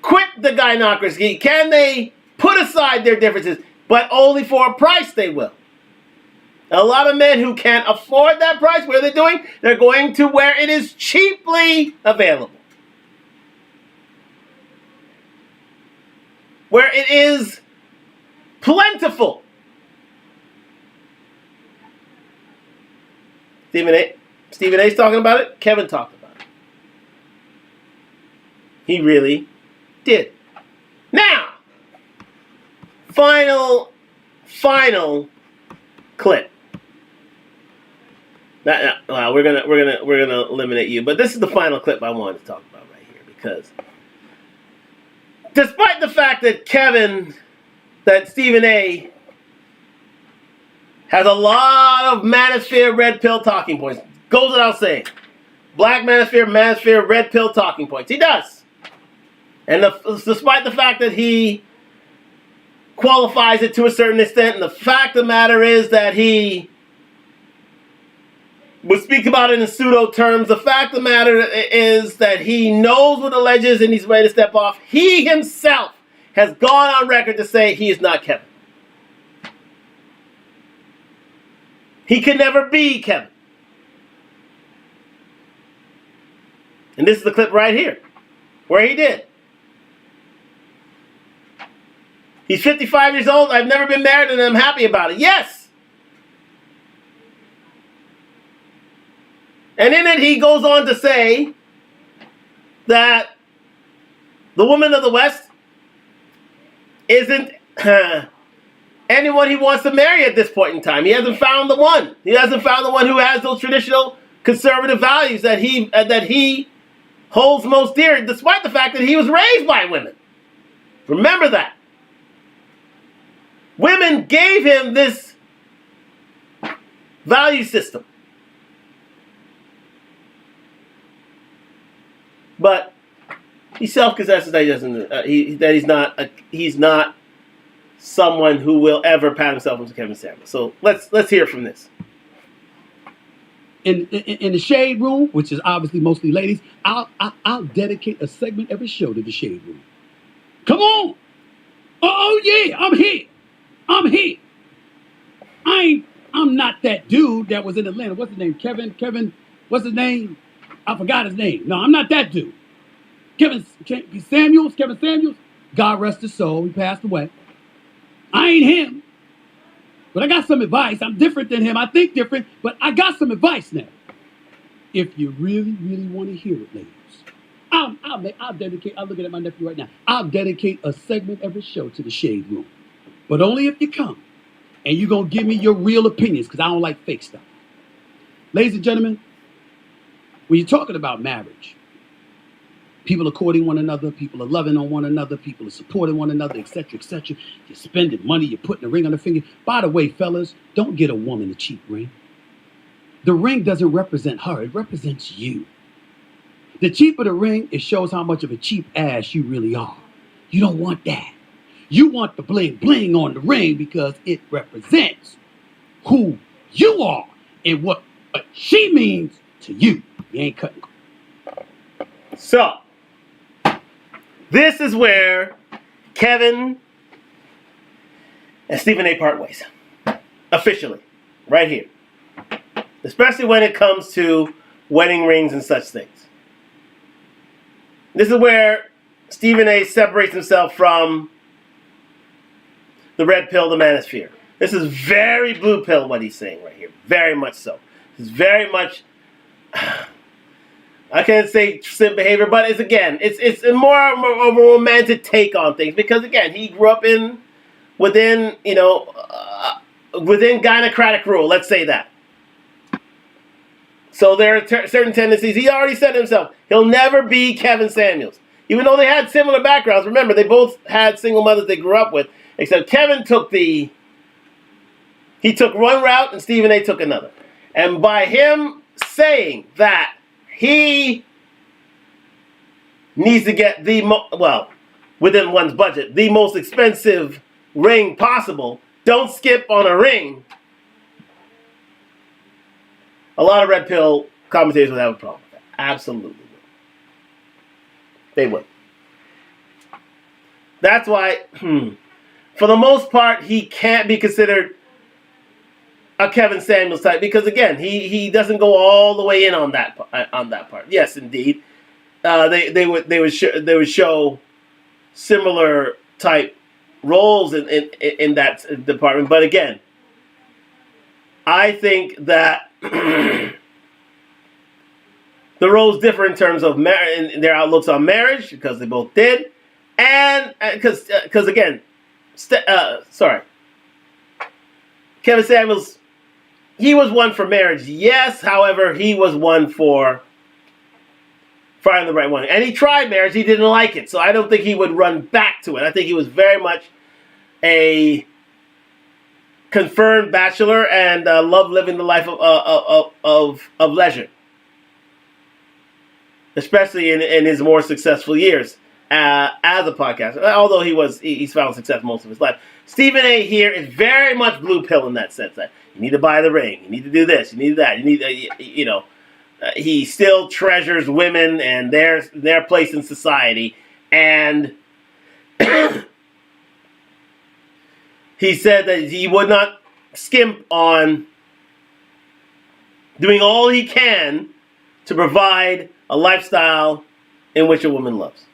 quit the gynocracy? Can they put aside their differences? But only for a price they will. A lot of men who can't afford that price, what are they doing? They're going to where it is cheaply available. Where it is plentiful. Stephen A's talking about it. Kevin talked about it. He really did. Now, final clip. Well, we're gonna eliminate you, but this is the final clip I wanted to talk about right here because despite the fact that Stephen A. has a lot of manosphere red pill talking points. Goes without saying. Black manosphere, red pill talking points. He does. And despite the fact that he qualifies it to a certain extent, and the fact of the matter is that he would speak about it in pseudo terms, the fact of the matter is that he knows what the ledge is and he's ready to step off. He himself has gone on record to say he is not Kevin. He can never be Kevin. And this is the clip right here, where he did. He's 55 years old. I've never been married and I'm happy about it. Yes. And in it, he goes on to say that the woman of the West isn't anyone he wants to marry at this point in time. He hasn't found the one. He hasn't found the one who has those traditional conservative values that he holds most dear, despite the fact that he was raised by women. Remember that. Women gave him this value system. But he self-confesses that he doesn't. He's not someone who will ever pat himself into Kevin Samuels. So let's hear from this. In the Shade Room, which is obviously mostly ladies, I'll dedicate a segment every show to the Shade Room. Come on! Oh yeah, I'm here. I'm not that dude that was in Atlanta. What's his name? Kevin. What's his name? I forgot his name. No, I'm not that dude. Kevin Samuels. God rest his soul. He passed away. I ain't him. But I got some advice. I'm different than him. I think different, but I got some advice now. If you really, really want to hear it, ladies, I'll dedicate. I'm looking at my nephew right now. I'll dedicate a segment every show to the Shade Room, but only if you come and you're gonna give me your real opinions, because I don't like fake stuff. Ladies and gentlemen, when you're talking about marriage, people are courting one another, people are loving on one another, people are supporting one another, etc., etc. You're spending money, you're putting a ring on the finger. By the way, fellas, don't get a woman a cheap ring. The ring doesn't represent her, it represents you. The cheaper the ring, it shows how much of a cheap ass you really are. You don't want that. You want the bling bling on the ring because it represents who you are and what she means to you. You ain't cutting. So, this is where Kevin and Stephen A. part ways. Officially. Right here. Especially when it comes to wedding rings and such things. This is where Stephen A. separates himself from the red pill, the manosphere. This is very blue pill what he's saying right here. Very much so. This is very much... I can't say simp behavior, but it's a more of a romantic take on things, because again, he grew up within gynocratic rule. Let's say that. So there are certain tendencies. He already said himself, he'll never be Kevin Samuels, even though they had similar backgrounds. Remember, they both had single mothers they grew up with, except Kevin took one route and Stephen A. took another, and by him saying that he needs to get within one's budget, the most expensive ring possible. Don't skip on a ring. A lot of red pill commentators would have a problem with that. Absolutely would. They would. That's why, for the most part, he can't be considered a Kevin Samuels type, because again, he doesn't go all the way in on that part. Yes, indeed, they would show similar type roles in that department. But again, I think that the roles differ in terms of in their outlooks on marriage, because they both did, and because again, Kevin Samuels. He was one for marriage, yes. However, he was one for finding the right one. And he tried marriage. He didn't like it. So I don't think he would run back to it. I think he was very much a confirmed bachelor and loved living the life of leisure, especially in his more successful years as a podcaster. Although he's found success most of his life. Stephen A. here is very much blue pill in that sense. That you need to buy the ring, you need to do this, you need that, you need he still treasures women and their place in society, and he said that he would not skimp on doing all he can to provide a lifestyle in which a woman loves,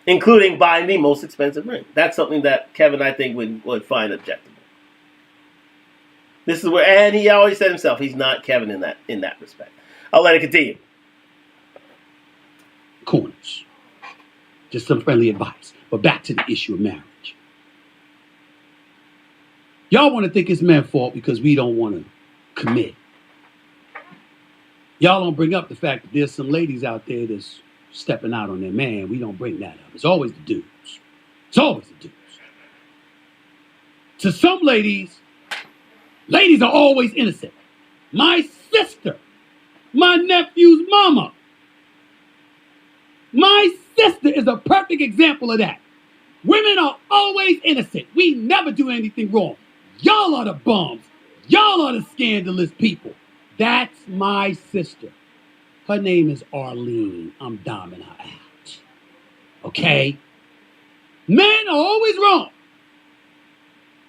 including buying the most expensive ring. That's something that Kevin, I think, would find objectionable. This is where, and he always said himself, he's not Kevin in that respect. I'll let it continue. Corners. Just some friendly advice. But back to the issue of marriage. Y'all want to think it's men's fault because we don't want to commit. Y'all don't bring up the fact that there's some ladies out there that's stepping out on their man. We don't bring that up. It's always the dudes. It's always the dudes. To some ladies are always innocent. My sister, my nephew's mama. My sister is a perfect example of that. Women are always innocent. We never do anything wrong. Y'all are the bums. Y'all are the scandalous people. That's my sister. Her name is Arlene. I'm doming her out. Okay? Men are always wrong.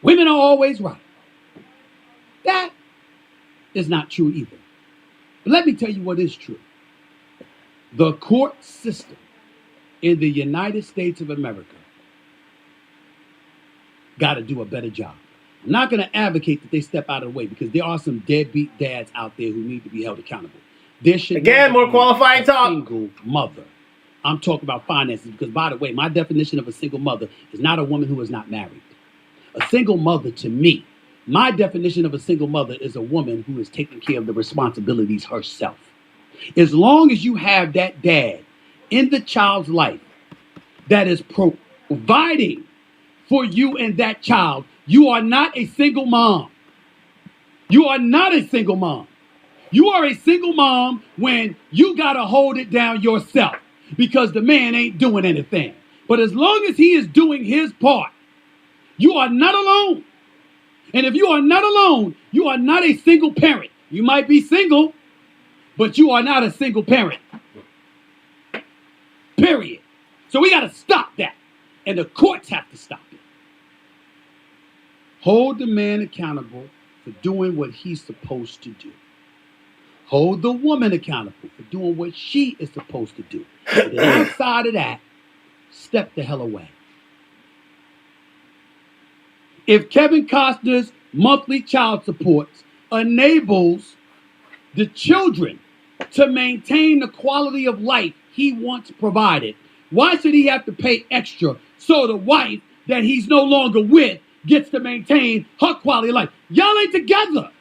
Women are always right. That is not true either. But let me tell you what is true. The court system in the United States of America got to do a better job. I'm not going to advocate that they step out of the way because there are some deadbeat dads out there who need to be held accountable. There should again more qualifying talk. Single mother. I'm talking about finances because, by the way, my definition of a single mother is not a woman who is not married. A single mother, to me, my definition of a single mother is a woman who is taking care of the responsibilities herself. As long as you have that dad in the child's life that is providing for you and that child, you are not a single mom. You are not a single mom. You are a single mom when you got to hold it down yourself because the man ain't doing anything. But as long as he is doing his part, you are not alone. And if you are not alone, you are not a single parent. You might be single, but you are not a single parent. Period. So we got to stop that. And the courts have to stop it. Hold the man accountable for doing what he's supposed to do. Hold the woman accountable for doing what she is supposed to do. But outside of that, step the hell away. If Kevin Costner's monthly child support enables the children to maintain the quality of life he once provided, why should he have to pay extra so the wife that he's no longer with gets to maintain her quality of life? Y'all ain't together.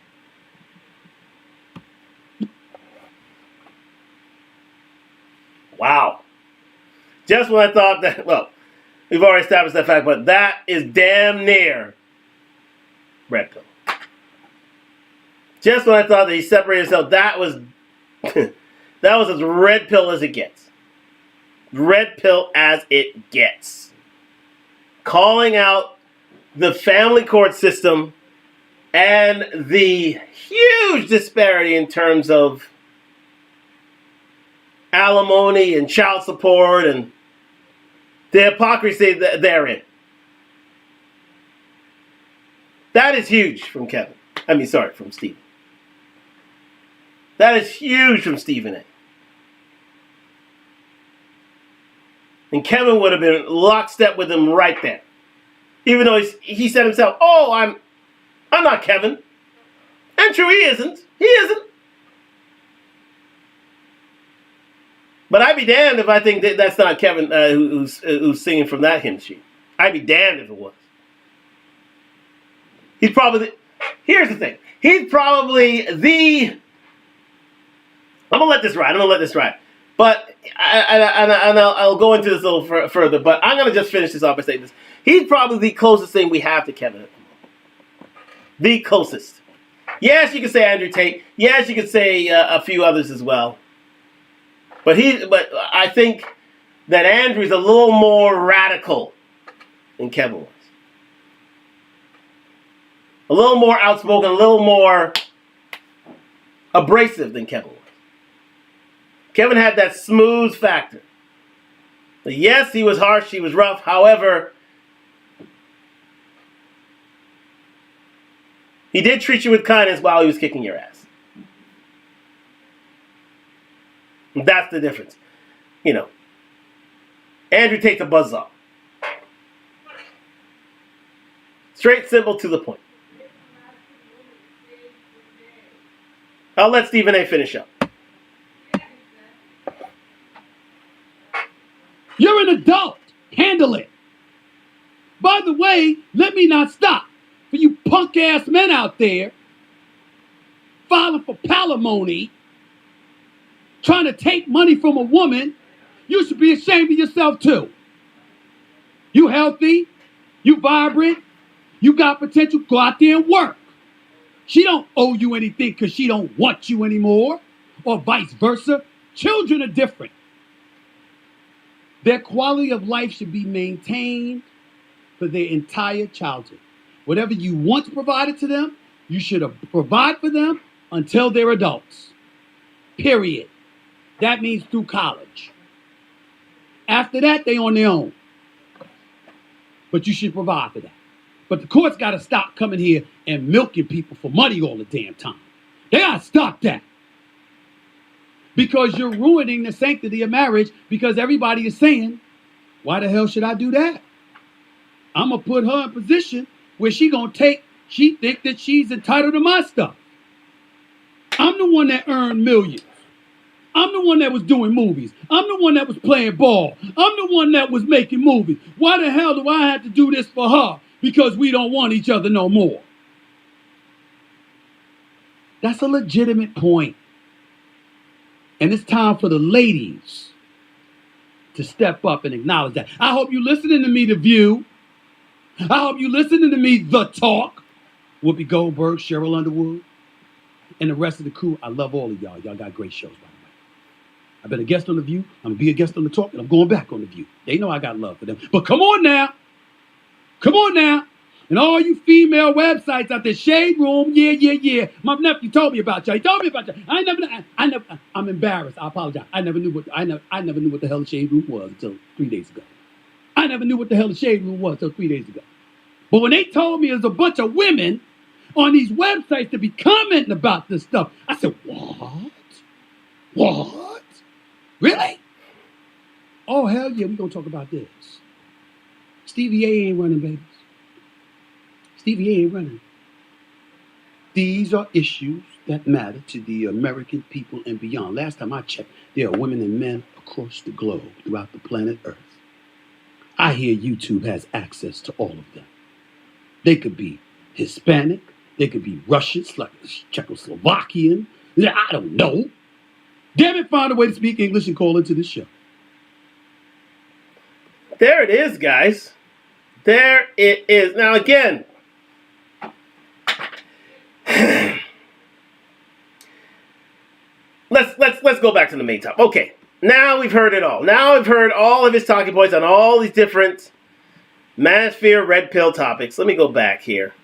Wow. Just when I thought that, well, we've already established that fact, but that is damn near red pill. Just when I thought that he separated himself, that was that was as red pill as it gets. Red pill as it gets. Calling out the family court system and the huge disparity in terms of alimony and child support and the hypocrisy therein. That is huge from Kevin. From Stephen. That is huge from Stephen A. And Kevin would have been lockstep with him right there. Even though he said himself, "Oh, I'm not Kevin." And true, he isn't. He isn't. But I'd be damned if I think that's not Kevin who's singing from that hymn sheet. I'd be damned if it was. Here's the thing. He's probably the I'm gonna let this ride. But I'll go into this a little further. But I'm gonna just finish this off by saying this: he's probably the closest thing we have to Kevin. The closest. Yes, you can say Andrew Tate. Yes, you can say a few others as well. But I think that Andrew's a little more radical than Kevin was. A little more outspoken, a little more abrasive than Kevin was. Kevin had that smooth factor. Yes, he was harsh, he was rough. However, he did treat you with kindness while he was kicking your ass. That's the difference. You know, Andrew takes a buzzsaw. Straight, simple, to the point. I'll let Stephen A. finish up. You're an adult. Handle it. By the way, let me not stop. For you punk ass men out there filing for palimony, trying to take money from a woman, you should be ashamed of yourself too. You healthy, you vibrant, you got potential, go out there and work. She don't owe you anything because she don't want you anymore, or vice versa. Children are different. Their quality of life should be maintained for their entire childhood. Whatever you once provided to them, you should provide for them until they're adults. Period. That means through college. After that, they on their own. But you should provide for that. But the courts got to stop coming here and milking people for money all the damn time. They got to stop that. Because you're ruining the sanctity of marriage because everybody is saying, why the hell should I do that? I'm going to put her in a position where she think that she's entitled to my stuff. I'm the one that earned millions. I'm the one that was doing movies. I'm the one that was playing ball. I'm the one that was making movies. Why the hell do I have to do this for her? Because we don't want each other no more. That's a legitimate point. And it's time for the ladies to step up and acknowledge that. I hope you listening to me, The View. I hope you listening to me, The Talk. Whoopi Goldberg, Cheryl Underwood, and the rest of the crew. I love all of y'all. Y'all got great shows, by the way. I've been a guest on The View. I'm going to be a guest on The Talk, and I'm going back on The View. They know I got love for them. But come on now. Come on now. And all you female websites out there, Shade Room, yeah. My nephew told me about y'all. He told me about y'all. I'm embarrassed. I apologize. I never knew what the hell the Shade Room was until 3 days ago. I never knew what the hell the Shade Room was until 3 days ago. But when they told me there's a bunch of women on these websites to be commenting about this stuff, I said, what? What? Really? Oh, hell yeah, we're going to talk about this. Stevie A ain't running, babies. Stevie A ain't running. These are issues that matter to the American people and beyond. Last time I checked, there are women and men across the globe, throughout the planet Earth. I hear YouTube has access to all of them. They could be Hispanic. They could be Russian, Czechoslovakian. I don't know. Damn it, find a way to speak English and call into the show. There it is, guys. There it is. Now, again, let's go back to the main topic. Okay, now we've heard it all. Now we've heard all of his talking points on all these different manosphere red pill topics. Let me go back here.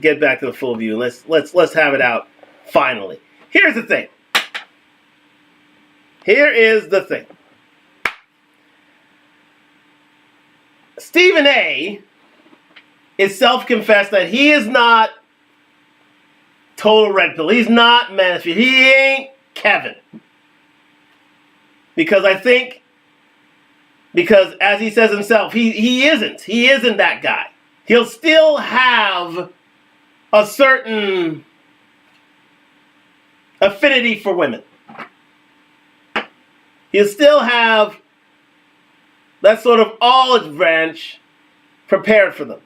Get back to the full view. Let's have it out finally. Here's the thing. Here is the thing. Stephen A. is self-confessed that he is not total red pill. He's not manosphere. He ain't Kevin. Because as he says himself, he isn't. He isn't that guy. He'll still have a certain affinity for women. He'll still have that sort of olive branch prepared for them.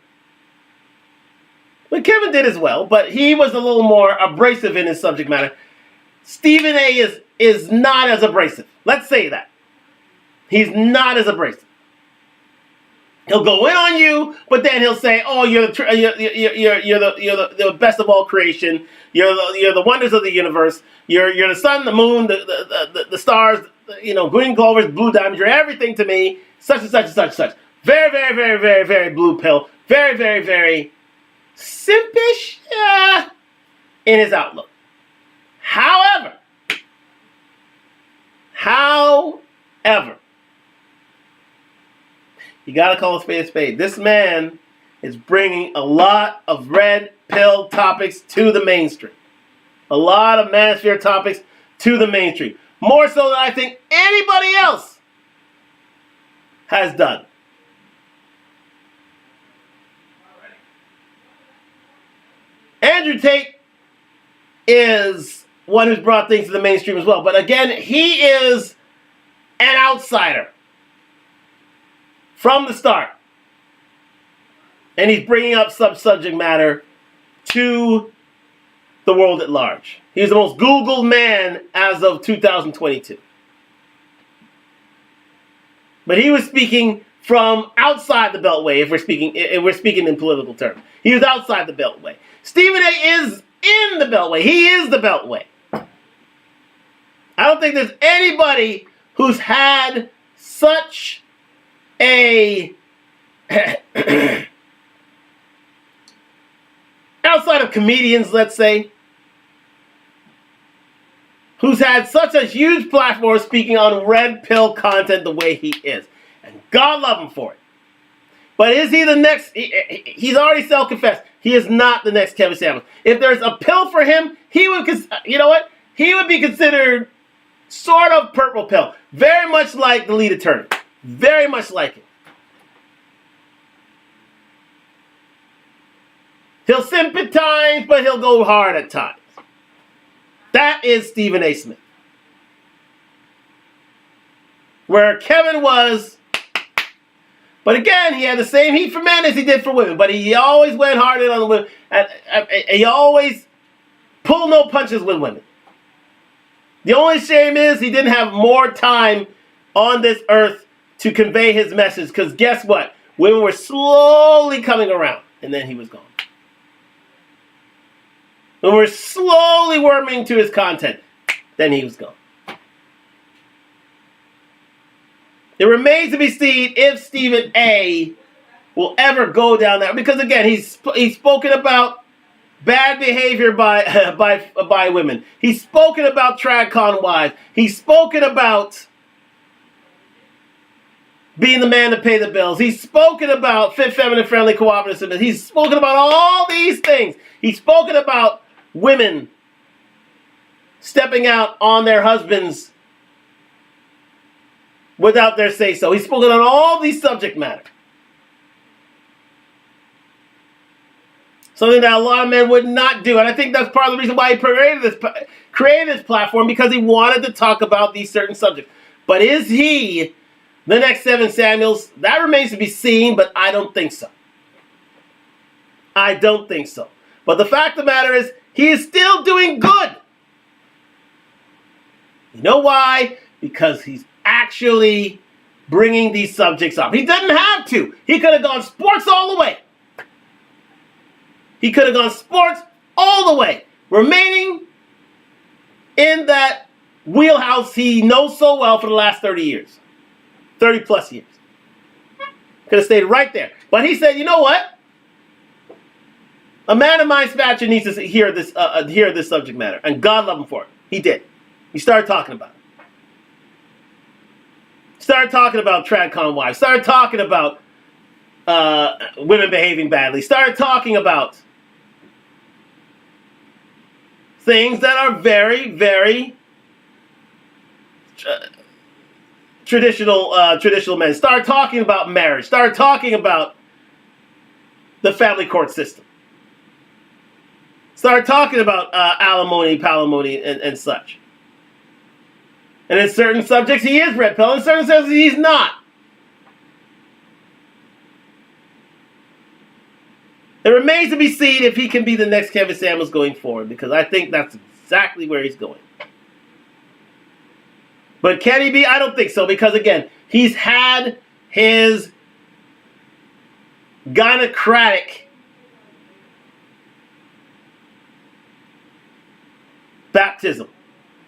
But Kevin did as well, but he was a little more abrasive in his subject matter. Stephen A. is not as abrasive. Let's say that. He's not as abrasive. He'll go in on you, but then he'll say, "Oh, you're the best of all creation. You're the wonders of the universe. You're the sun, the moon, the stars. Green clovers, blue diamonds. You're everything to me. Such and such and such and such. Very, very, very, very, very blue pill. Very, very, very simpish in his outlook. However, you got to call a spade a spade. This man is bringing a lot of red pill topics to the mainstream. A lot of manosphere topics to the mainstream. More so than I think anybody else has done. Andrew Tate is one who's brought things to the mainstream as well. But again, he is an outsider from the start. And he's bringing up subject matter to the world at large. He's the most Googled man as of 2022. But he was speaking from outside the Beltway, if we're speaking in political terms. He was outside the Beltway. Stephen A. is in the Beltway. He is the Beltway. I don't think there's anybody who's had such a outside of comedians, let's say, who's had such a huge platform speaking on red pill content the way he is. And God love him for it. But is he the next? He's already self-confessed. He is not the next Kevin Samuels. If there's a pill for him, he would, you know what? He would be considered sort of purple pill. Very much like the lead attorney. Very much like it. He'll simp at times, but he'll go hard at times. That is Stephen A. Smith. Where Kevin was, but again, he had the same heat for men as he did for women, but he always went hard in on the women. He always pulled no punches with women. The only shame is he didn't have more time on this earth to convey his message, because guess what? Women were slowly coming around, and then he was gone. When we're slowly worming to his content, then he was gone. It remains to be seen if Stephen A. will ever go down that, because again, he's spoken about bad behavior by women. He's spoken about TradCon wives. He's spoken about being the man to pay the bills. He's spoken about fit, feminine, friendly, cooperative. He's spoken about all these things. He's spoken about women stepping out on their husbands without their say-so. He's spoken on all these subject matter. Something that a lot of men would not do. And I think that's part of the reason why he created this platform, because he wanted to talk about these certain subjects. But is he the next Kevin Samuels? That remains to be seen, but I don't think so. I don't think so. But the fact of the matter is, he is still doing good. You know why? Because he's actually bringing these subjects up. He doesn't have to. He could have gone sports all the way. He could have gone sports all the way, remaining in that wheelhouse he knows so well for the last 30 years. 30 plus years. Could have stayed right there. But he said, you know what? A man of my stature needs to hear this subject matter. And God love him for it. He did. He started talking about it. Started talking about TradCon wives. Started talking about women behaving badly. Started talking about things that are very, very traditional men. Started talking about marriage. Started talking about the family court system. Started talking about alimony, palimony, and such. And in certain subjects, he is red pill. In certain subjects, he's not. It remains to be seen if he can be the next Kevin Samuels going forward, because I think that's exactly where he's going. But can he be? I don't think so, because again, he's had his gynocratic baptism.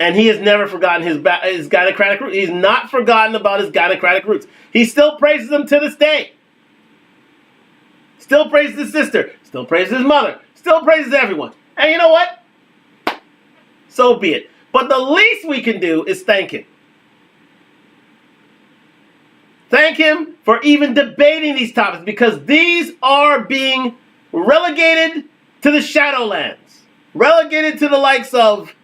And he has never forgotten his gynocratic roots. He's not forgotten about his gynocratic roots. He still praises them to this day. Still praises his sister. Still praises his mother. Still praises everyone. And you know what? So be it. But the least we can do is thank him. Thank him for even debating these topics, because these are being relegated to the Shadowlands. Relegated to the likes of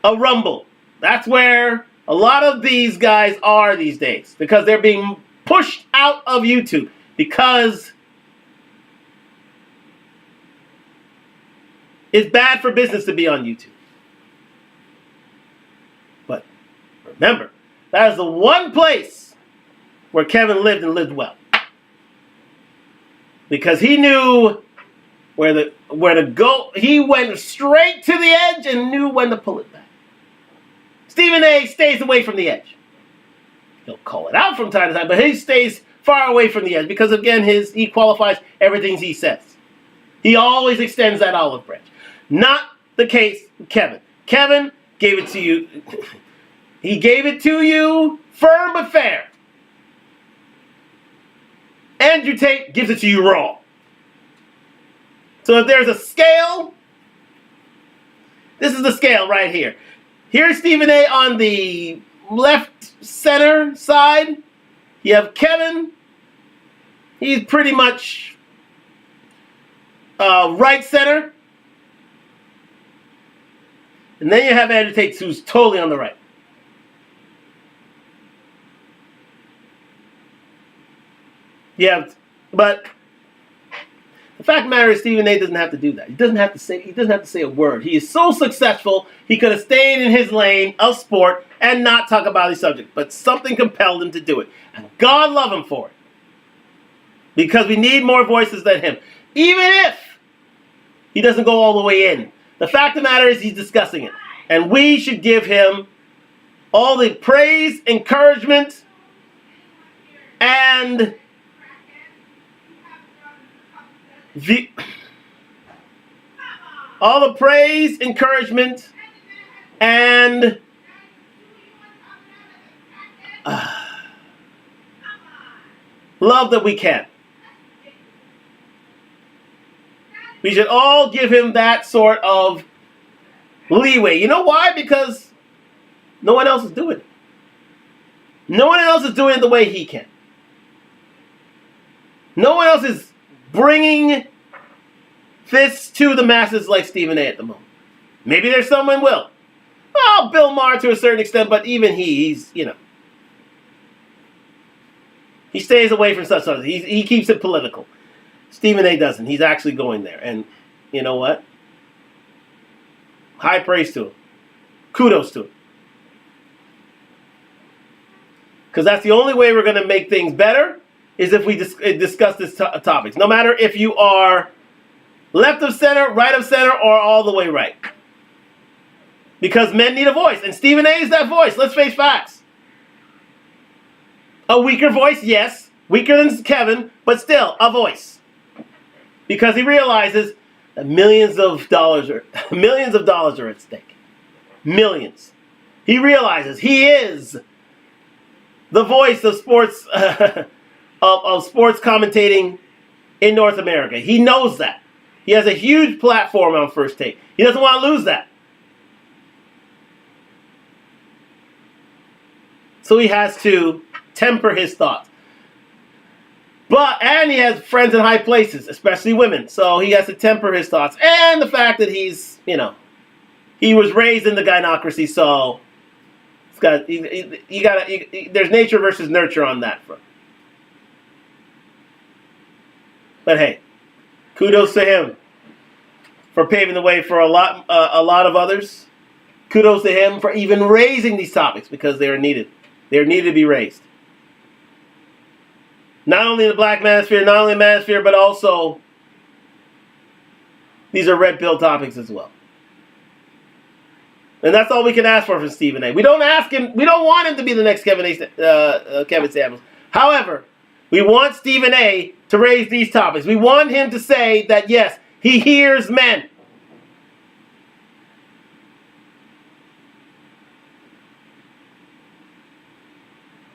a Rumble. That's where a lot of these guys are these days, because they're being pushed out of YouTube because it's bad for business to be on YouTube. But remember, that is the one place where Kevin lived and lived well, because he knew where to go. He went straight to the edge and knew when to pull it back. Stephen A stays away from the edge. He'll call it out from time to time, but he stays far away from the edge, because again, he qualifies everything he says. He always extends that olive branch. Not the case with Kevin. Kevin gave it to you. He gave it to you firm but fair. Andrew Tate gives it to you raw. So if there's a scale, this is the scale right here. Here's Stephen A on the left center side. You have Kevin. He's pretty much right center. And then you have Andrew Tate, who's totally on the right. Yeah, but the fact of the matter is, Stephen A doesn't have to do that. He doesn't have to say a word. He is so successful, he could have stayed in his lane of sport and not talk about his subject. But something compelled him to do it. And God love him for it. Because we need more voices than him. Even if he doesn't go all the way in. The fact of the matter is, he's discussing it. And we should give him all the praise, encouragement, and all the praise, encouragement, and love that we can. We should all give him that sort of leeway. You know why? Because no one else is doing it. No one else is doing it the way he can. No one else is bringing this to the masses like Stephen A at the moment. Maybe there's someone will. Well, Bill Maher to a certain extent, but even he's, he stays away from such things. He keeps it political. Stephen A doesn't. He's actually going there. And you know what? High praise to him. Kudos to him. Because that's the only way we're going to make things better, is if we discuss these topics. No matter if you are left of center, right of center, or all the way right. Because men need a voice. And Stephen A is that voice. Let's face facts. A weaker voice, yes. Weaker than Kevin, but still a voice. Because he realizes that millions of dollars are at stake. Millions. He realizes he is the voice of sports of sports commentating in North America. He knows that. He has a huge platform on First Take. He doesn't want to lose that. So he has to temper his thoughts. And he has friends in high places, especially women. So he has to temper his thoughts. And the fact that he's, he was raised in the gynocracy, so there's nature versus nurture on that front. But hey, kudos to him for paving the way for a lot of others. Kudos to him for even raising these topics, because they are needed. They are needed to be raised. Not only in the black manosphere, not only in the manosphere, but also these are red pill topics as well. And that's all we can ask for from Stephen A. We don't ask him. We don't want him to be the next Kevin Samuels. However, we want Stephen A. to raise these topics. We want him to say that, yes, he hears men.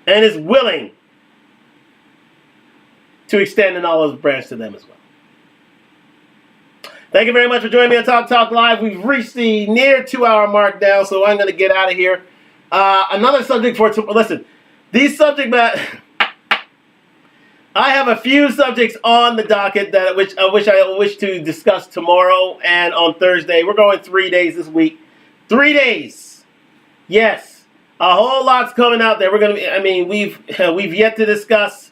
And is willing to extend an olive branch to them as well. Thank you very much for joining me on Talk Live. We've reached the near 2-hour mark now, so I'm going to get out of here. Another subject for listen. These subject matter. I have a few subjects on the docket that I wish to discuss tomorrow and on Thursday. We're going 3 days this week. 3 days. Yes, a whole lot's coming out there. We're going to be. I mean, we've yet to discuss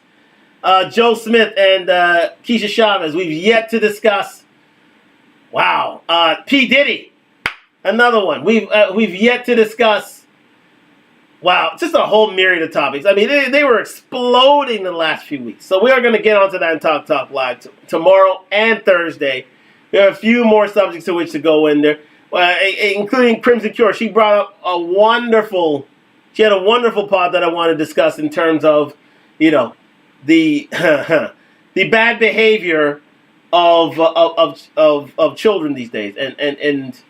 Joe Smith and Keisha Chavez. We've yet to discuss. Wow, P. Diddy, another one. We've yet to discuss. Wow, just a whole myriad of topics. I mean, they were exploding the last few weeks. So we are going to get onto that and Talk Live tomorrow and Thursday. We have a few more subjects to which to go in there, including Crimson Cure. She brought up a wonderful pod that I want to discuss in terms of, the the bad behavior of children these days, and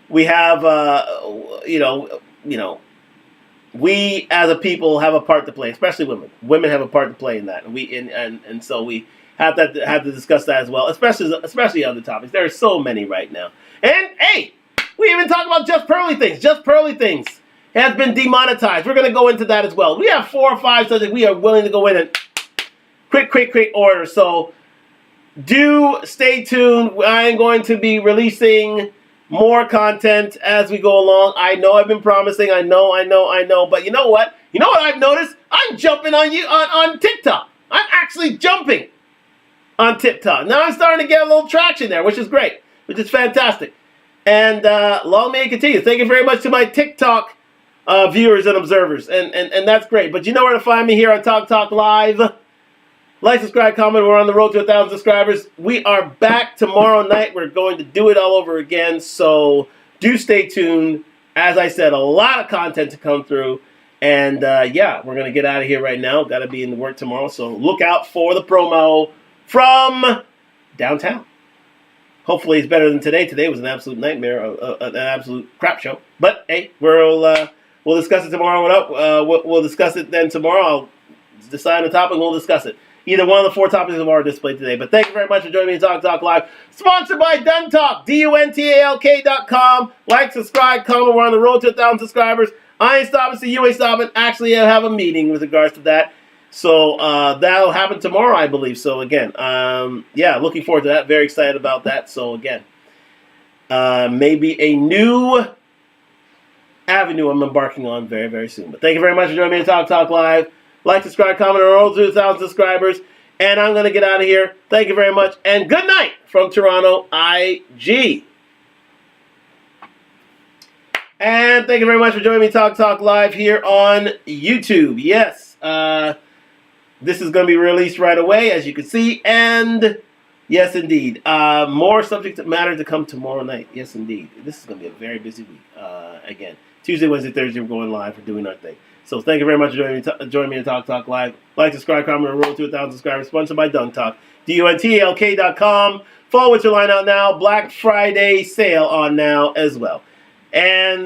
we have we as a people have a part to play, especially women. Women have a part to play in that, and so we have to discuss that as well, especially other topics. There are so many right now, and hey, we even talk about Just Pearly Things. Just Pearly Things has been demonetized. We're going to go into that as well. We have 4 or 5 subjects we are willing to go in and quick order. So do stay tuned. I am going to be releasing more content as we go along. I know I've been promising. I know. But you know what? You know what I've noticed? I'm jumping on TikTok. I'm actually jumping on TikTok. Now I'm starting to get a little traction there, which is great, which is fantastic. And long may it continue. Thank you very much to my TikTok viewers and observers. And that's great. But you know where to find me here on Talk Live. Like, subscribe, comment. We're on the road to 1,000 subscribers. We are back tomorrow night. We're going to do it all over again. So do stay tuned. As I said, a lot of content to come through. And we're going to get out of here right now. Got to be in the work tomorrow. So look out for the promo from downtown. Hopefully it's better than today. Today was an absolute nightmare, an absolute crap show. But hey, we'll discuss it tomorrow. We'll discuss it then tomorrow. I'll decide the topic and we'll discuss it. Either one of the 4 topics are displayed today. But thank you very much for joining me on Talk Live. Sponsored by Duntalk, DUNTALK.com. Like, subscribe, comment. We're on the road to 1,000 subscribers. I ain't stopping, so you ain't stopping. Actually, I have a meeting with regards to that. So that'll happen tomorrow, I believe. So again, looking forward to that. Very excited about that. So again, maybe a new avenue I'm embarking on very, very soon. But thank you very much for joining me on Talk Live. Like, subscribe, comment, or roll to 1,000 subscribers. And I'm going to get out of here. Thank you very much. And good night from Toronto, IG. And thank you very much for joining me Talk Live here on YouTube. Yes, this is going to be released right away, as you can see. And yes, indeed, more subject matter to come tomorrow night. Yes, indeed. This is going to be a very busy week. Again, Tuesday, Wednesday, Thursday, we're going live. We're doing our thing. So thank you very much for joining me to Talk Live. Like, subscribe, comment, and roll to 1,000 subscribers. Sponsored by Duntalk. DUNTALK.com. Fall winter line out now. Black Friday sale on now as well. And